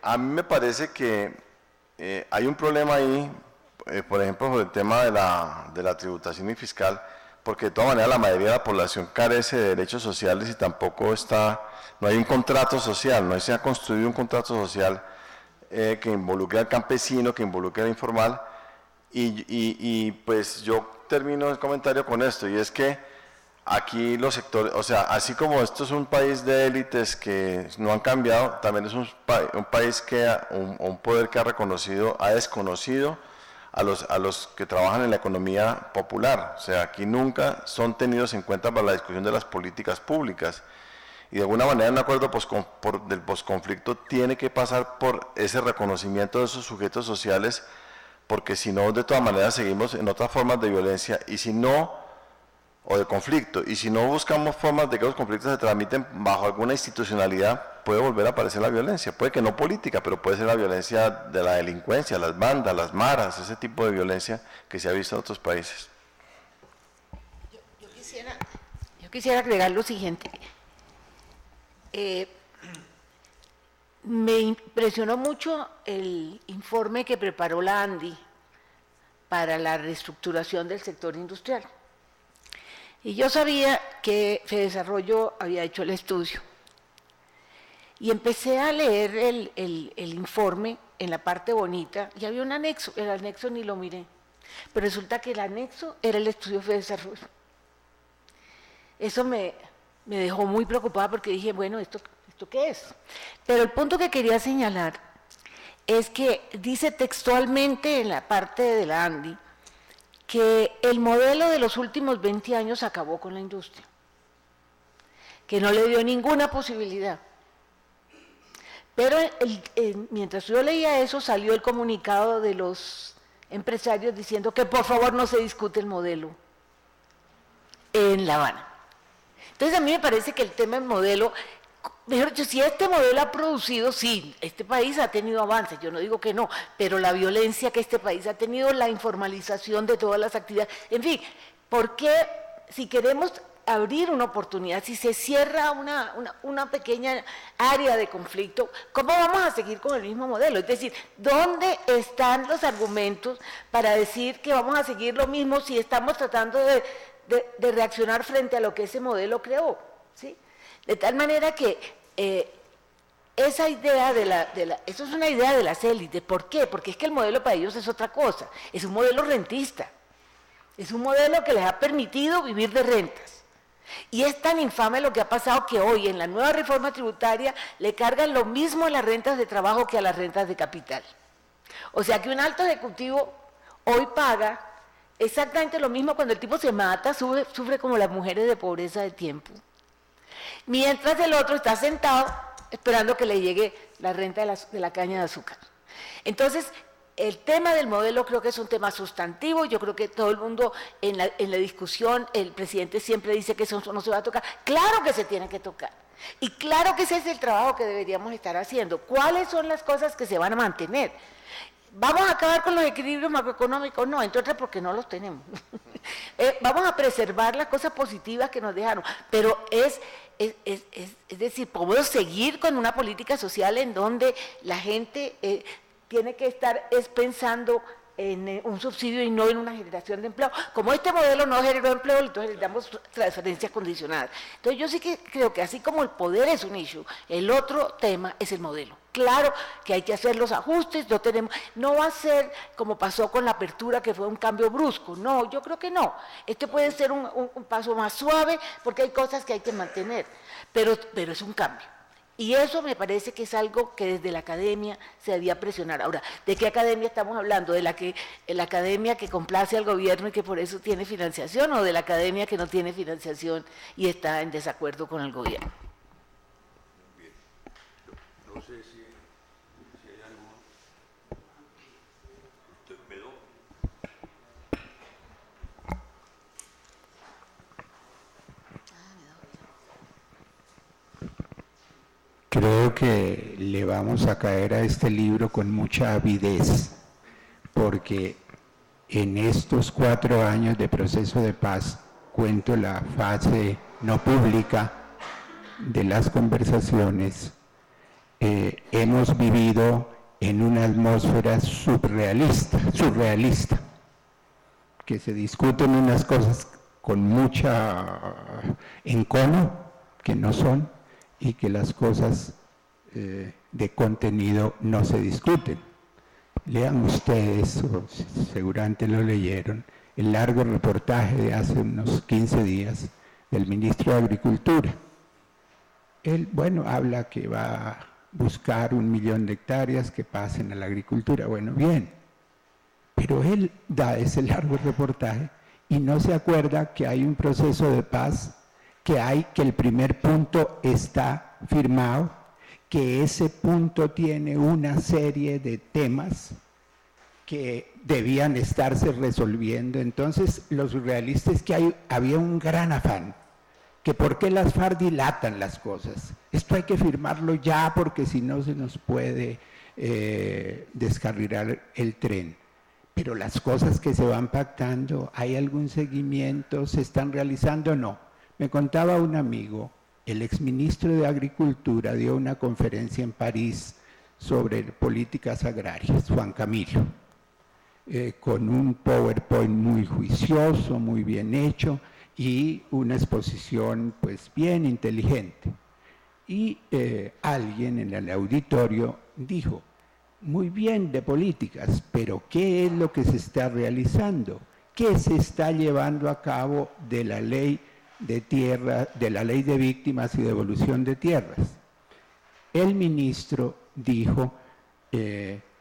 a mí me parece que hay un problema ahí, por ejemplo, con el tema de la tributación y fiscal, porque de todas maneras la mayoría de la población carece de derechos sociales y tampoco no hay un contrato social, no se ha construido un contrato social que involucre al campesino, que involucre al informal, y pues yo termino el comentario con esto, y es que aquí los sectores, o sea, así como esto es un país de élites que no han cambiado, también es un país que, un poder que ha desconocido a los que trabajan en la economía popular. O sea, aquí nunca son tenidos en cuenta para la discusión de las políticas públicas. Y de alguna manera un acuerdo del posconflicto tiene que pasar por ese reconocimiento de esos sujetos sociales, porque si no, de todas maneras seguimos en otras formas de violencia, y si no, o de conflicto, y si no buscamos formas de que los conflictos se transmiten bajo alguna institucionalidad, puede volver a aparecer la violencia, puede que no política, pero puede ser la violencia de la delincuencia, las bandas, las maras, ese tipo de violencia que se ha visto en otros países. Yo quisiera agregar lo siguiente. Me impresionó mucho el informe que preparó la ANDI para la reestructuración del sector industrial. Y yo sabía que Fedesarrollo había hecho el estudio. Y empecé a leer el informe en la parte bonita, y había un anexo, el anexo ni lo miré. Pero resulta que el anexo era el estudio de Fedesarrollo. Eso me dejó muy preocupada porque dije, bueno, ¿esto qué es? Pero el punto que quería señalar es que dice textualmente en la parte de la ANDI que el modelo de los últimos 20 años acabó con la industria, que no le dio ninguna posibilidad. Pero mientras yo leía eso, salió el comunicado de los empresarios diciendo que por favor no se discute el modelo en La Habana. Entonces a mí me parece que el tema del modelo, mejor dicho, si este modelo ha producido, sí, este país ha tenido avances, yo no digo que no, pero la violencia que este país ha tenido, la informalización de todas las actividades, en fin, ¿por qué si queremos abrir una oportunidad, si se cierra una pequeña área de conflicto, cómo vamos a seguir con el mismo modelo? Es decir, ¿dónde están los argumentos para decir que vamos a seguir lo mismo si estamos tratando de reaccionar frente a lo que ese modelo creó? ¿Sí? De tal manera que esa idea eso es una idea de las élites. ¿Por qué? Porque es que el modelo para ellos es otra cosa, es un modelo rentista, es un modelo que les ha permitido vivir de rentas. Y es tan infame lo que ha pasado que hoy en la nueva reforma tributaria le cargan lo mismo a las rentas de trabajo que a las rentas de capital. O sea que un alto ejecutivo hoy paga exactamente lo mismo cuando el tipo se mata, sufre como las mujeres de pobreza de tiempo. Mientras el otro está sentado esperando que le llegue la renta de la caña de azúcar. Entonces, el tema del modelo creo que es un tema sustantivo. Yo creo que todo el mundo en la discusión, el presidente siempre dice que eso no se va a tocar. Claro que se tiene que tocar. Y claro que ese es el trabajo que deberíamos estar haciendo. ¿Cuáles son las cosas que se van a mantener? ¿vamos a acabar con los equilibrios macroeconómicos? No, entre otras porque no los tenemos. Vamos a preservar las cosas positivas que nos dejaron, pero es decir, podemos seguir con una política social en donde la gente tiene que estar pensando en un subsidio y no en una generación de empleo. Como este modelo no generó empleo, entonces le damos transferencias condicionadas. Entonces yo sí que creo que así como el poder es un issue, el otro tema es el modelo. Claro que hay que hacer los ajustes, no va a ser como pasó con la apertura, que fue un cambio brusco. No, yo creo que no. Este puede ser un paso más suave, porque hay cosas que hay que mantener, pero es un cambio. Y eso me parece que es algo que desde la academia se debía presionar. Ahora, ¿de qué academia estamos hablando? ¿De la academia que complace al gobierno y que por eso tiene financiación, o de la academia que no tiene financiación y está en desacuerdo con el gobierno? Bien. No sé si hay algún... ¿Me doy? Creo que le vamos a caer a este libro con mucha avidez, porque en estos 4 años de proceso de paz, cuento la fase no pública de las conversaciones, hemos vivido en una atmósfera surrealista, que se discuten unas cosas con mucha encono, que no son, y que las cosas de contenido no se discuten. Lean ustedes, o seguramente lo leyeron, el largo reportaje de hace unos 15 días del ministro de Agricultura. Él, bueno, habla que va a buscar 1 millón de hectáreas que pasen a la agricultura. Bueno, bien, pero él da ese largo reportaje y no se acuerda que hay un proceso de paz, que el primer punto está firmado, que ese punto tiene una serie de temas que debían estarse resolviendo. Entonces, los surrealistas, que había un gran afán, que por qué las FARC dilatan las cosas. Esto hay que firmarlo ya, porque si no se nos puede descarrilar el tren. Pero las cosas que se van pactando, ¿hay algún seguimiento? ¿Se están realizando? No. Me contaba un amigo, el exministro de Agricultura dio una conferencia en París sobre políticas agrarias, Juan Camilo, con un PowerPoint muy juicioso, muy bien hecho y una exposición pues bien inteligente. Y alguien en el auditorio dijo, muy bien de políticas, pero ¿qué es lo que se está realizando? ¿Qué se está llevando a cabo de la ley de tierra, de la ley de víctimas y devolución de tierras? El ministro dijo,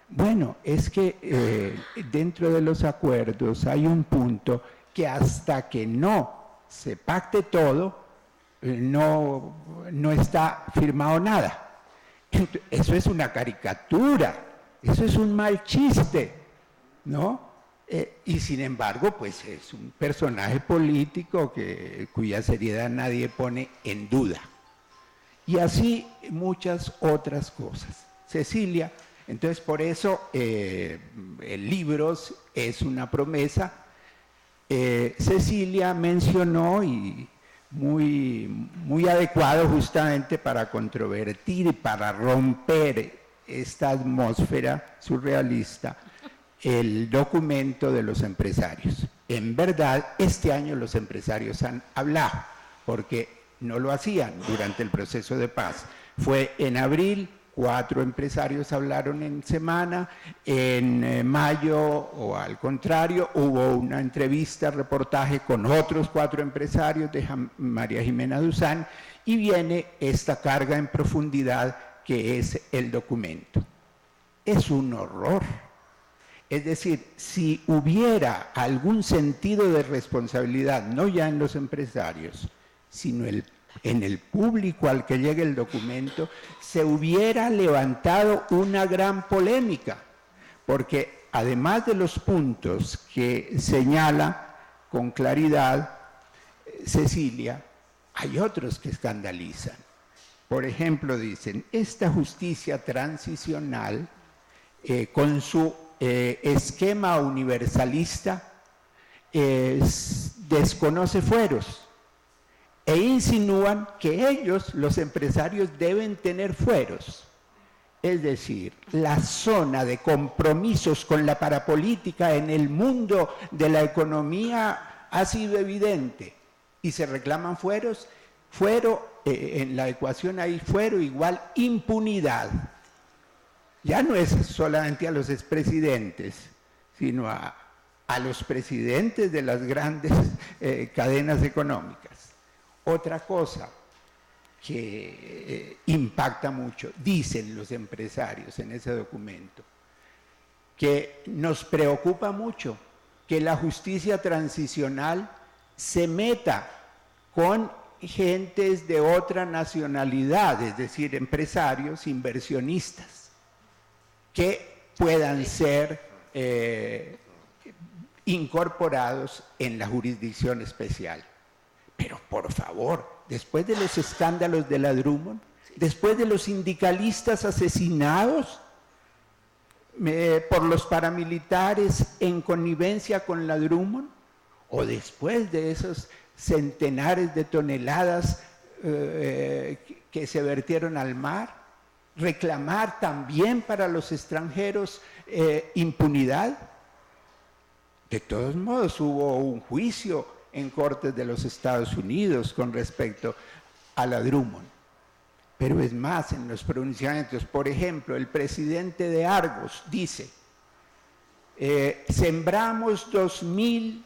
bueno, es que dentro de los acuerdos hay un punto que hasta que no se pacte todo, no está firmado nada. Eso es una caricatura, eso es un mal chiste, ¿no? Y sin embargo, pues es un personaje político cuya seriedad nadie pone en duda. Y así muchas otras cosas. Cecilia, entonces por eso el libro es una promesa. Cecilia mencionó, y muy adecuado justamente para controvertir y para romper esta atmósfera surrealista, el documento de los empresarios. En verdad, este año los empresarios han hablado, porque no lo hacían durante el proceso de paz. Fue en abril, 4 empresarios hablaron en semana, en mayo, o al contrario, hubo una entrevista, reportaje con otros 4 empresarios de María Jimena Duzán, y viene esta carga en profundidad que es el documento. Es un horror. Es decir, si hubiera algún sentido de responsabilidad, no ya en los empresarios, sino en el público al que llegue el documento, se hubiera levantado una gran polémica, porque además de los puntos que señala con claridad Cecilia, hay otros que escandalizan. Por ejemplo, dicen, esta justicia transicional, con su esquema universalista desconoce fueros e insinúan que ellos, los empresarios, deben tener fueros. Es decir, la zona de compromisos con la parapolítica en el mundo de la economía ha sido evidente y se reclaman fueros. Fuero, en la ecuación hay fuero igual impunidad. Ya no es solamente a los expresidentes, sino a los presidentes de las grandes cadenas económicas. Otra cosa que impacta mucho, dicen los empresarios en ese documento, que nos preocupa mucho que la justicia transicional se meta con gentes de otra nacionalidad, es decir, empresarios, inversionistas, que puedan ser incorporados en la jurisdicción especial. Pero por favor, después de los escándalos de la Drummond, después de los sindicalistas asesinados por los paramilitares en connivencia con la Drummond, o después de esos centenares de toneladas que se vertieron al mar, reclamar también para los extranjeros impunidad. De todos modos, hubo un juicio en cortes de los Estados Unidos con respecto a la Drummond. Pero es más, en los pronunciamientos, por ejemplo, el presidente de Argos dice, sembramos 2.000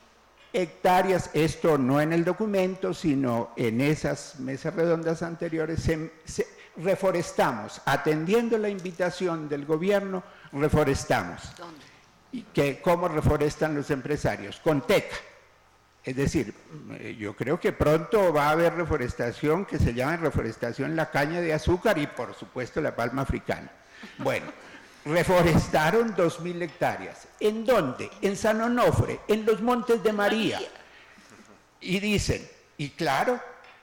hectáreas, esto no en el documento, sino en esas mesas redondas anteriores, reforestamos, atendiendo la invitación del gobierno, reforestamos. ¿Dónde? ¿Y cómo reforestan los empresarios? Con teca. Es decir, yo creo que pronto va a haber reforestación que se llama reforestación la caña de azúcar y por supuesto la palma africana. Bueno, reforestaron 2.000 hectáreas. ¿En dónde? En San Onofre, en los Montes de María. Y dicen, y claro,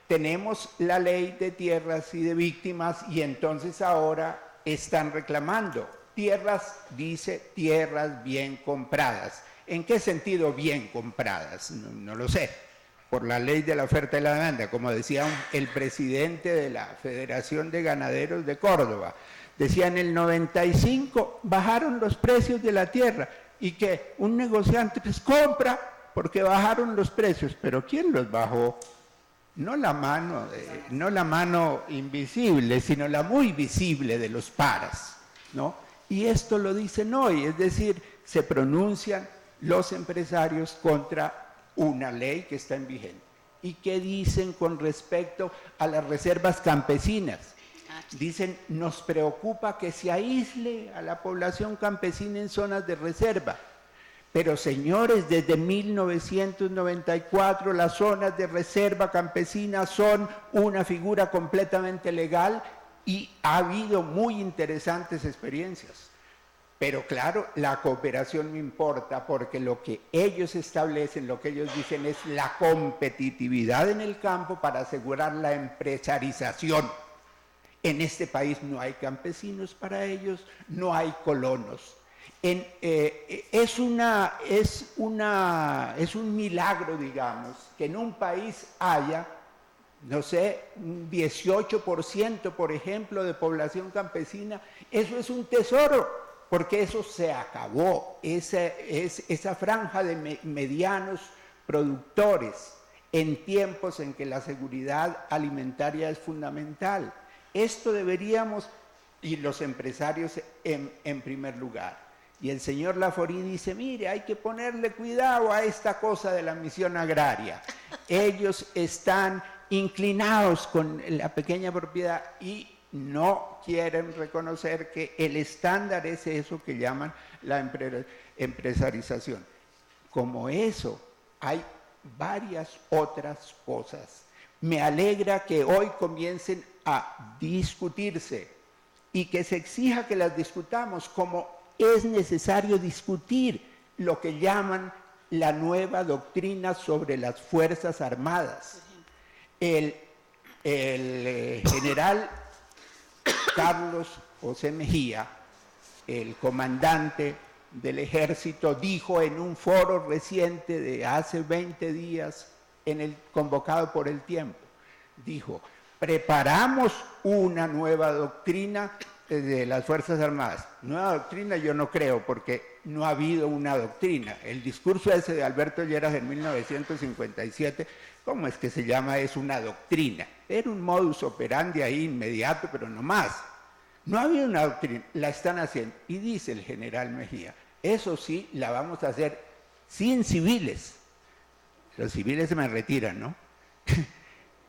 tenemos la ley de tierras y de víctimas y entonces ahora están reclamando tierras, dice, tierras bien compradas. ¿En qué sentido bien compradas? No lo sé. Por la ley de la oferta y la demanda, como decía el presidente de la Federación de Ganaderos de Córdoba. Decía, en el 95 bajaron los precios de la tierra y que un negociante pues compra porque bajaron los precios. Pero ¿quién los bajó? No la mano invisible, sino la muy visible de los paras, ¿no? Y esto lo dicen hoy, es decir, se pronuncian los empresarios contra una ley que está en vigente. ¿Y qué dicen con respecto a las reservas campesinas? Dicen, nos preocupa que se aísle a la población campesina en zonas de reserva. Pero señores, desde 1994 las zonas de reserva campesina son una figura completamente legal y ha habido muy interesantes experiencias. Pero claro, la cooperación no importa porque lo que ellos establecen, lo que ellos dicen es la competitividad en el campo para asegurar la empresarización. En este país no hay campesinos para ellos, no hay colonos. Es un milagro, digamos, que en un país haya, no sé, un 18%, por ejemplo, de población campesina. Eso es un tesoro. Porque eso se acabó, esa franja de medianos productores en tiempos en que la seguridad alimentaria es fundamental. Esto deberíamos, y los empresarios en primer lugar. Y el señor Laforí dice, mire, hay que ponerle cuidado a esta cosa de la misión agraria. Ellos están inclinados con la pequeña propiedad y no quieren reconocer que el estándar es eso que llaman la empresarización. Como eso, hay varias otras cosas. Me alegra que hoy comiencen a discutirse y que se exija que las discutamos, como es necesario discutir lo que llaman la nueva doctrina sobre las Fuerzas Armadas. El general Carlos José Mejía, el comandante del Ejército dijo en un foro reciente de hace 20 días, convocado por El Tiempo, dijo: preparamos una nueva doctrina de las Fuerzas Armadas. Nueva doctrina yo no creo, porque no ha habido una doctrina. El discurso ese de Alberto Lleras en 1957, ¿cómo es que se llama? Es una doctrina. Era un modus operandi ahí inmediato, pero no más. No ha habido una doctrina, la están haciendo. Y dice el general Mejía: eso sí, la vamos a hacer sin civiles. Los civiles se me retiran, ¿no?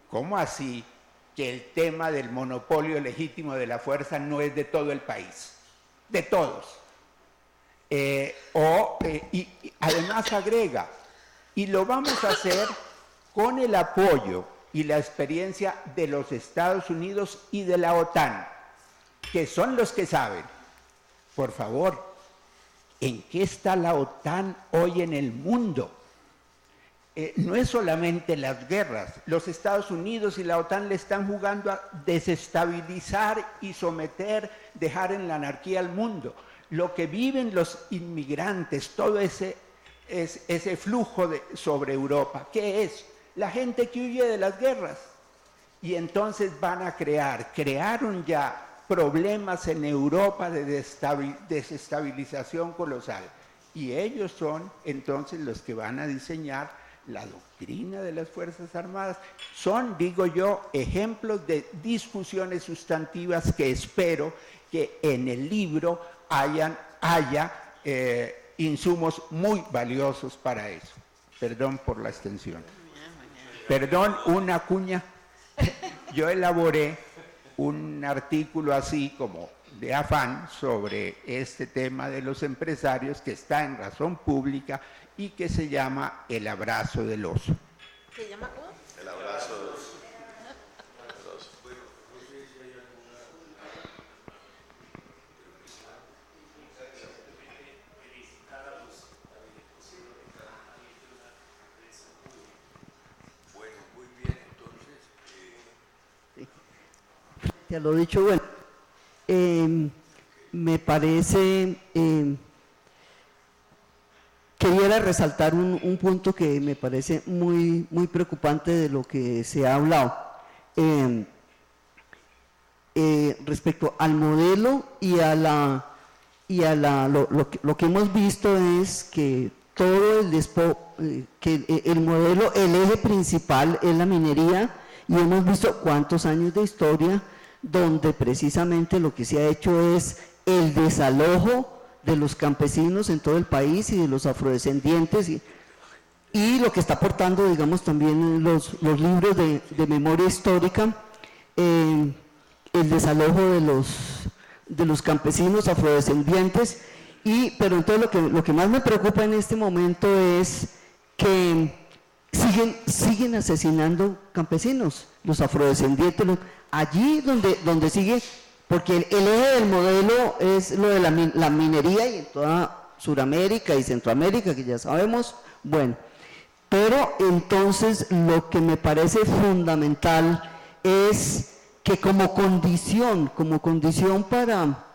¿Cómo así que el tema del monopolio legítimo de la fuerza no es de todo el país? De todos. Y además agrega: y lo vamos a hacer con el apoyo y la experiencia de los Estados Unidos y de la OTAN, que son los que saben. Por favor, ¿en qué está la OTAN hoy en el mundo? No es solamente las guerras. Los Estados Unidos y la OTAN le están jugando a desestabilizar y someter, dejar en la anarquía al mundo. Lo que viven los inmigrantes, todo ese flujo sobre Europa, ¿qué es? La gente que huye de las guerras. Y entonces van a crearon ya problemas en Europa de desestabilización colosal. Y ellos son entonces los que van a diseñar la doctrina de las Fuerzas Armadas. Son, digo yo, ejemplos de discusiones sustantivas que espero que en el libro haya insumos muy valiosos para eso. Perdón por la extensión. Perdón, una cuña. Yo elaboré un artículo así como de afán sobre este tema de los empresarios, que está en Razón Pública y que se llama El abrazo del oso. ¿Se llama cómo? El abrazo del oso. Bueno, muy bien, entonces... Ya lo he dicho, bueno, me parece, quería resaltar un punto que me parece muy preocupante de lo que se ha hablado, respecto al modelo y a lo que hemos visto es que todo que el modelo, el eje principal es la minería, y hemos visto cuántos años de historia donde precisamente lo que se ha hecho es el desalojo de los campesinos en todo el país y de los afrodescendientes, y lo que está aportando, digamos, también los libros de memoria histórica, el desalojo de los campesinos afrodescendientes. Pero entonces lo que más me preocupa en este momento es que siguen asesinando campesinos, los afrodescendientes, allí donde sigue, porque el eje del modelo es lo de la minería, y en toda Sudamérica y Centroamérica, que ya sabemos, bueno, pero entonces lo que me parece fundamental es que como condición para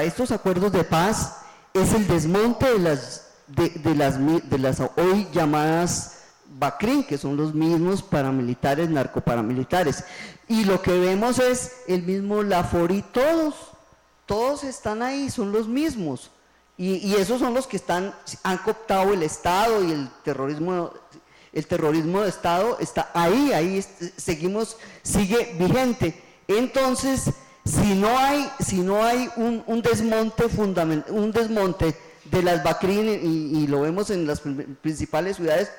estos acuerdos de paz es el desmonte de las hoy llamadas BACRIM, que son los mismos paramilitares, narcoparamilitares, y lo que vemos es el mismo LAFOR, todos están ahí, son los mismos, y esos son los que han cooptado el Estado, y el terrorismo de Estado está ahí sigue vigente. Entonces, si no hay un desmonte de las BACRIM, y lo vemos en las principales ciudades,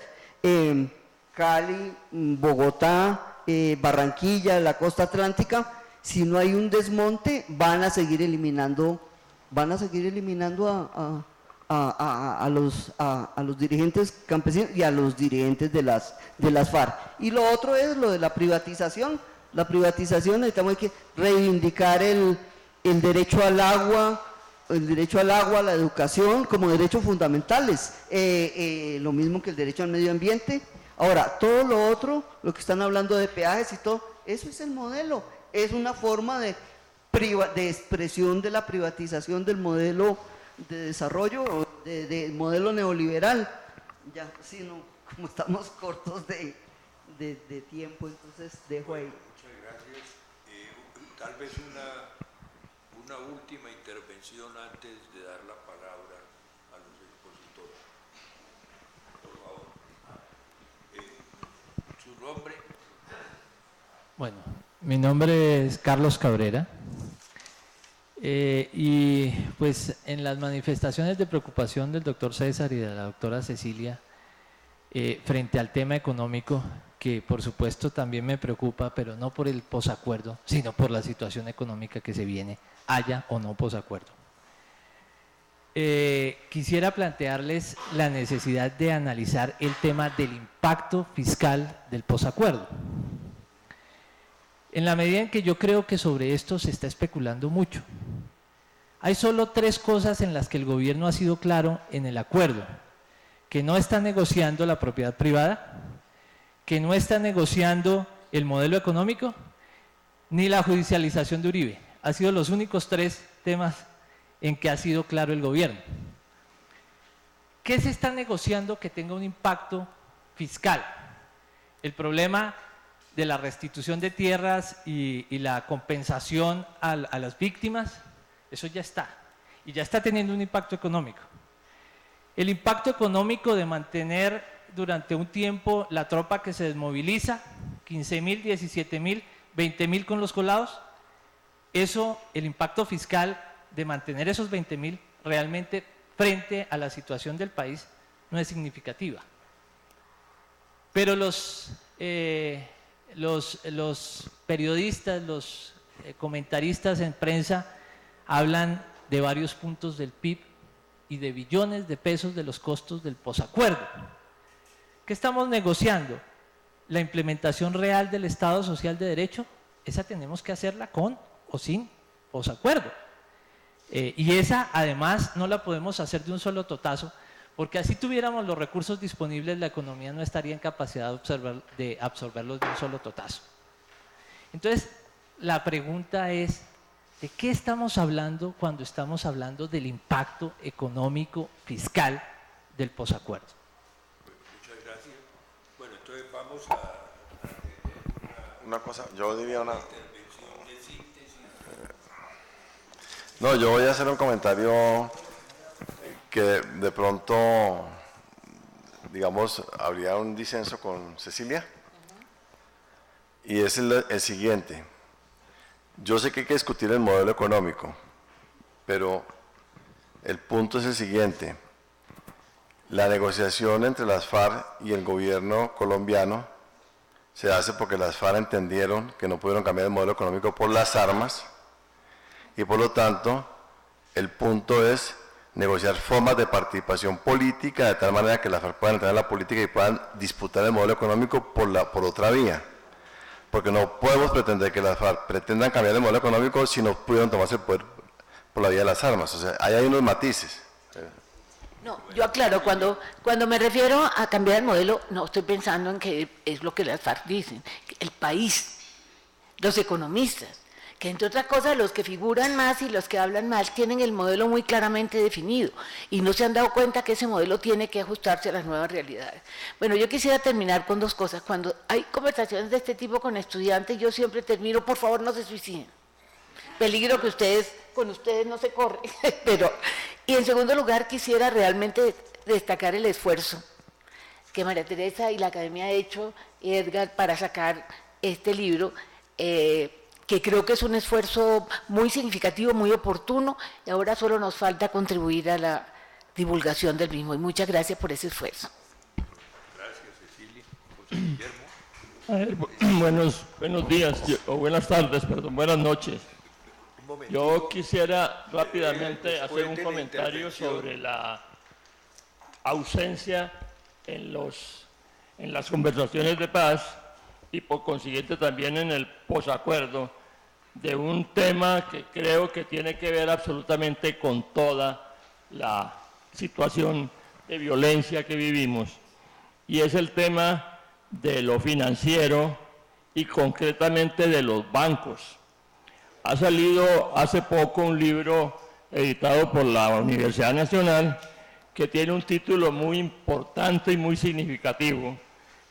Cali, Bogotá, Barranquilla, la costa atlántica, si no hay un desmonte, van a seguir eliminando a los dirigentes campesinos y a los dirigentes de las FARC. Y lo otro es lo de la privatización. La privatización, necesitamos que reivindicar el derecho al agua, a la educación como derechos fundamentales, lo mismo que el derecho al medio ambiente. Ahora, todo lo otro, lo que están hablando de peajes y todo, eso es el modelo, es una forma de de expresión de la privatización del modelo de desarrollo, o del modelo neoliberal. Ya, sino como estamos cortos de tiempo, entonces dejo ahí. Muchas gracias. Tal vez una última intervención antes de dar la palabra a los expositores. Por favor. ¿Su nombre? Bueno, mi nombre es Carlos Cabrera. Y pues en las manifestaciones de preocupación del doctor César y de la doctora Cecilia frente al tema económico, que por supuesto también me preocupa, pero no por el posacuerdo, sino por la situación económica que se viene, haya o no posacuerdo. Quisiera plantearles la necesidad de analizar el tema del impacto fiscal del posacuerdo. En la medida en que yo creo que sobre esto se está especulando mucho. Hay solo 3 cosas en las que el gobierno ha sido claro en el acuerdo: que no está negociando la propiedad privada, que no está negociando el modelo económico, ni la judicialización de Uribe. Han sido los únicos 3 temas en que ha sido claro el gobierno. ¿Qué se está negociando que tenga un impacto fiscal? El problema de la restitución de tierras y la compensación a las víctimas, eso ya está, y ya está teniendo un impacto económico. El impacto económico de mantener durante un tiempo la tropa que se desmoviliza, 15.000, 17.000, 20.000 con los colados, eso, el impacto fiscal de mantener esos 20.000 realmente frente a la situación del país no es significativa. Pero los periodistas, los comentaristas en prensa hablan de varios puntos del PIB y de billones de pesos de los costos del posacuerdo. ¿Qué estamos negociando? La implementación real del Estado Social de Derecho, esa tenemos que hacerla con o sin posacuerdo. Y esa además no la podemos hacer de un solo totazo, porque así tuviéramos los recursos disponibles, la economía no estaría en capacidad de absorberlos de un solo totazo. Entonces, la pregunta es, ¿de qué estamos hablando cuando estamos hablando del impacto económico fiscal del posacuerdo? Muchas gracias. Bueno, entonces vamos a Una cosa, yo diría una... intervención de síntesis. No, yo voy a hacer un comentario que de pronto, digamos, habría un disenso con Cecilia, y es el siguiente. Yo sé que hay que discutir el modelo económico, pero el punto es el siguiente. La negociación entre las FARC y el gobierno colombiano se hace porque las FARC entendieron que no pudieron cambiar el modelo económico por las armas, y por lo tanto el punto es negociar formas de participación política de tal manera que las FARC puedan entrar en la política y puedan disputar el modelo económico por otra vía. Porque no podemos pretender que las FARC pretendan cambiar el modelo económico si no pudieron tomarse el poder por la vía de las armas. O sea, ahí hay unos matices. No, yo aclaro, cuando me refiero a cambiar el modelo, no estoy pensando en que es lo que las FARC dicen, el país, los economistas, que entre otras cosas los que figuran más y los que hablan más tienen el modelo muy claramente definido y no se han dado cuenta que ese modelo tiene que ajustarse a las nuevas realidades. Bueno, yo quisiera terminar con 2 cosas. Cuando hay conversaciones de este tipo con estudiantes, yo siempre termino, por favor no se suiciden. Peligro que con ustedes no se corre. Y en segundo lugar, quisiera realmente destacar el esfuerzo que María Teresa y la Academia ha hecho, Edgar, para sacar este libro, que creo que es un esfuerzo muy significativo, muy oportuno, y ahora solo nos falta contribuir a la divulgación del mismo. Y muchas gracias por ese esfuerzo. Gracias, Cecilia. José Guillermo. Buenos días, o buenas tardes, perdón, buenas noches. Yo quisiera rápidamente hacer un comentario sobre la ausencia en las conversaciones de paz y por consiguiente también en el posacuerdo de un tema que creo que tiene que ver absolutamente con toda la situación de violencia que vivimos, y es el tema de lo financiero y concretamente de los bancos. Ha salido hace poco un libro editado por la Universidad Nacional que tiene un título muy importante y muy significativo,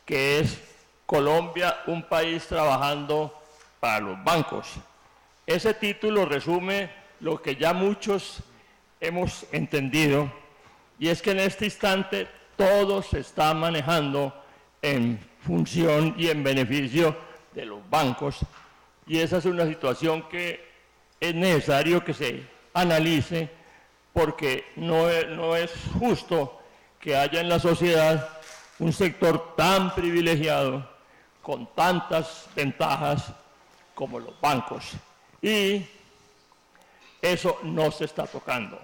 que es Colombia, un país trabajando para los bancos. Ese título resume lo que ya muchos hemos entendido, y es que en este instante todo se está manejando en función y en beneficio de los bancos, y esa es una situación que es necesario que se analice, porque no es justo que haya en la sociedad un sector tan privilegiado, con tantas ventajas como los bancos, y eso no se está tocando.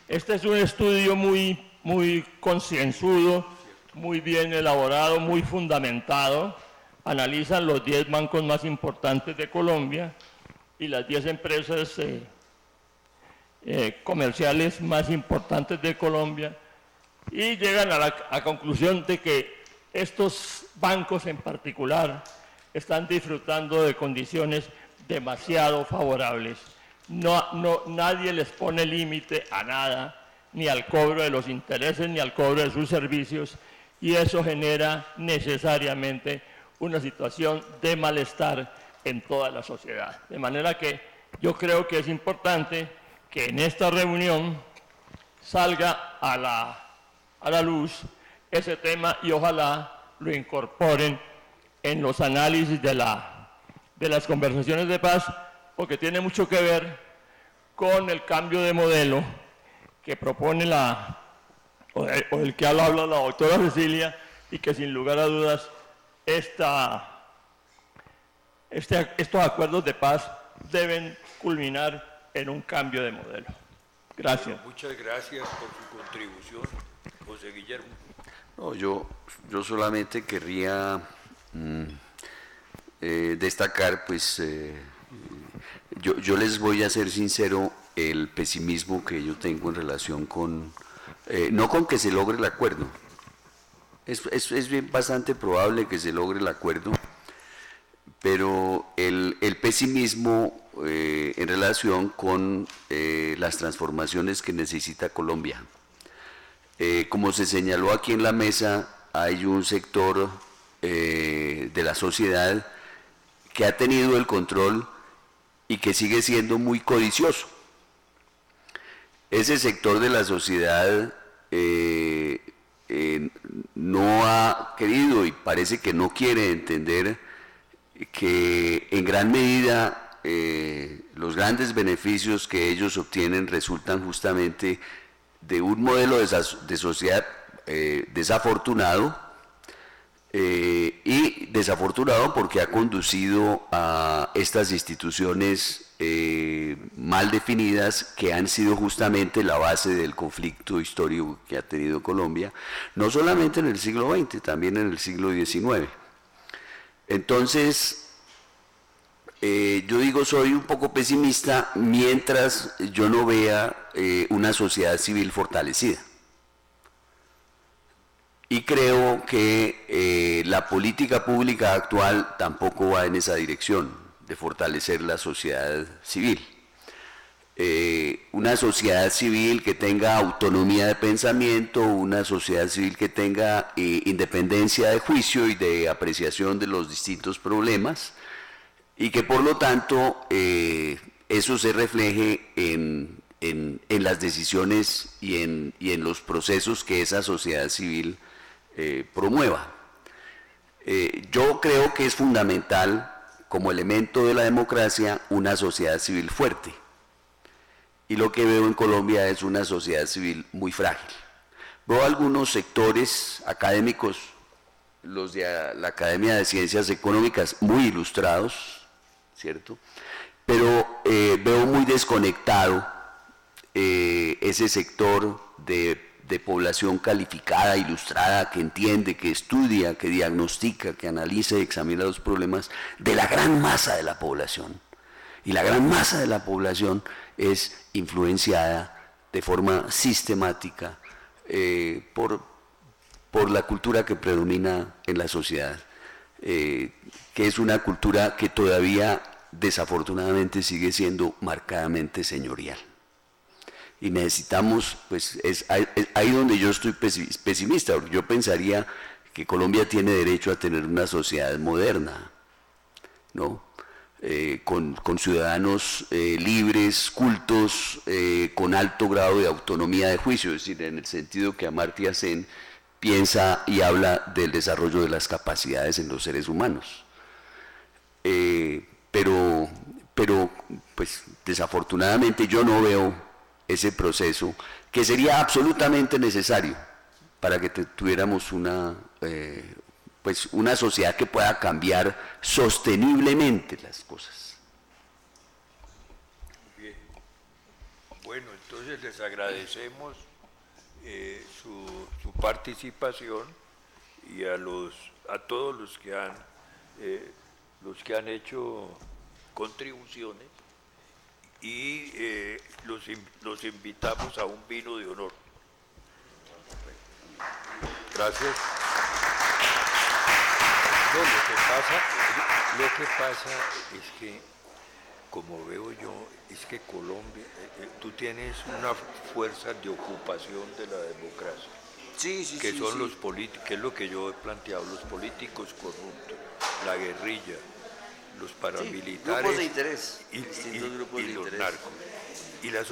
Este es un estudio muy concienzudo, muy bien elaborado, muy fundamentado. Analizan los 10 bancos más importantes de Colombia y las 10 empresas comerciales más importantes de Colombia, y llegan a la conclusión de que estos bancos en particular están disfrutando de condiciones demasiado favorables. Nadie les pone límite a nada, ni al cobro de los intereses, ni al cobro de sus servicios, y eso genera necesariamente una situación de malestar en toda la sociedad. De manera que yo creo que es importante que en esta reunión salga a la luz ese tema, y ojalá lo incorporen en los análisis de las conversaciones de paz, porque tiene mucho que ver con el cambio de modelo que propone o el que habla la doctora Cecilia, y que sin lugar a dudas estos acuerdos de paz deben culminar en un cambio de modelo. Gracias. Bueno, muchas gracias por su contribución, José Guillermo. No, yo solamente querría destacar, pues, yo les voy a ser sincero, el pesimismo que yo tengo en relación con, no con que se logre el acuerdo, es bien bastante probable que se logre el acuerdo, pero el pesimismo en relación con las transformaciones que necesita Colombia. Como se señaló aquí en la mesa, hay un sector de la sociedad que ha tenido el control y que sigue siendo muy codicioso. Ese sector de la sociedad no ha querido y parece que no quiere entender que en gran medida los grandes beneficios que ellos obtienen resultan justamente de un modelo de sociedad desafortunado, y desafortunado porque ha conducido a estas instituciones mal definidas, que han sido justamente la base del conflicto histórico que ha tenido Colombia, no solamente en el siglo XX, también en el siglo XIX. Entonces, yo digo, soy un poco pesimista mientras yo no vea una sociedad civil fortalecida. Y creo que la política pública actual tampoco va en esa dirección, de fortalecer la sociedad civil. Una sociedad civil que tenga autonomía de pensamiento, una sociedad civil que tenga independencia de juicio y de apreciación de los distintos problemas, y que por lo tanto eso se refleje en las decisiones y en los procesos que esa sociedad civil promueva. Yo creo que es fundamental, como elemento de la democracia, una sociedad civil fuerte. Y lo que veo en Colombia es una sociedad civil muy frágil. Veo algunos sectores académicos, los de la Academia de Ciencias Económicas, muy ilustrados, ¿cierto? Pero veo muy desconectado ese sector de población calificada, ilustrada, que entiende, que estudia, que diagnostica, que analiza y examina los problemas de la gran masa de la población. Y la gran masa de la población es influenciada de forma sistemática por la cultura que predomina en la sociedad, que es una cultura que todavía desafortunadamente sigue siendo marcadamente señorial. Y necesitamos, pues es ahí donde yo estoy pesimista, porque yo pensaría que Colombia tiene derecho a tener una sociedad moderna, ¿no? Con ciudadanos libres, cultos, con alto grado de autonomía de juicio, es decir, en el sentido que Amartya Sen piensa y habla del desarrollo de las capacidades en los seres humanos. Pero pues desafortunadamente yo no veo ese proceso que sería absolutamente necesario para que tuviéramos pues una sociedad que pueda cambiar sosteniblemente las cosas. Bien. Bueno, entonces les agradecemos su participación y a todos los que han hecho contribuciones y los invitamos a un vino de honor. Gracias. No, lo que pasa es que, como veo yo, es que Colombia, tú tienes una fuerza de ocupación de la democracia. Sí, que son los políticos, que es lo que yo he planteado, los políticos corruptos, la guerrilla, los paramilitares grupos de interés, y los narcos. Y las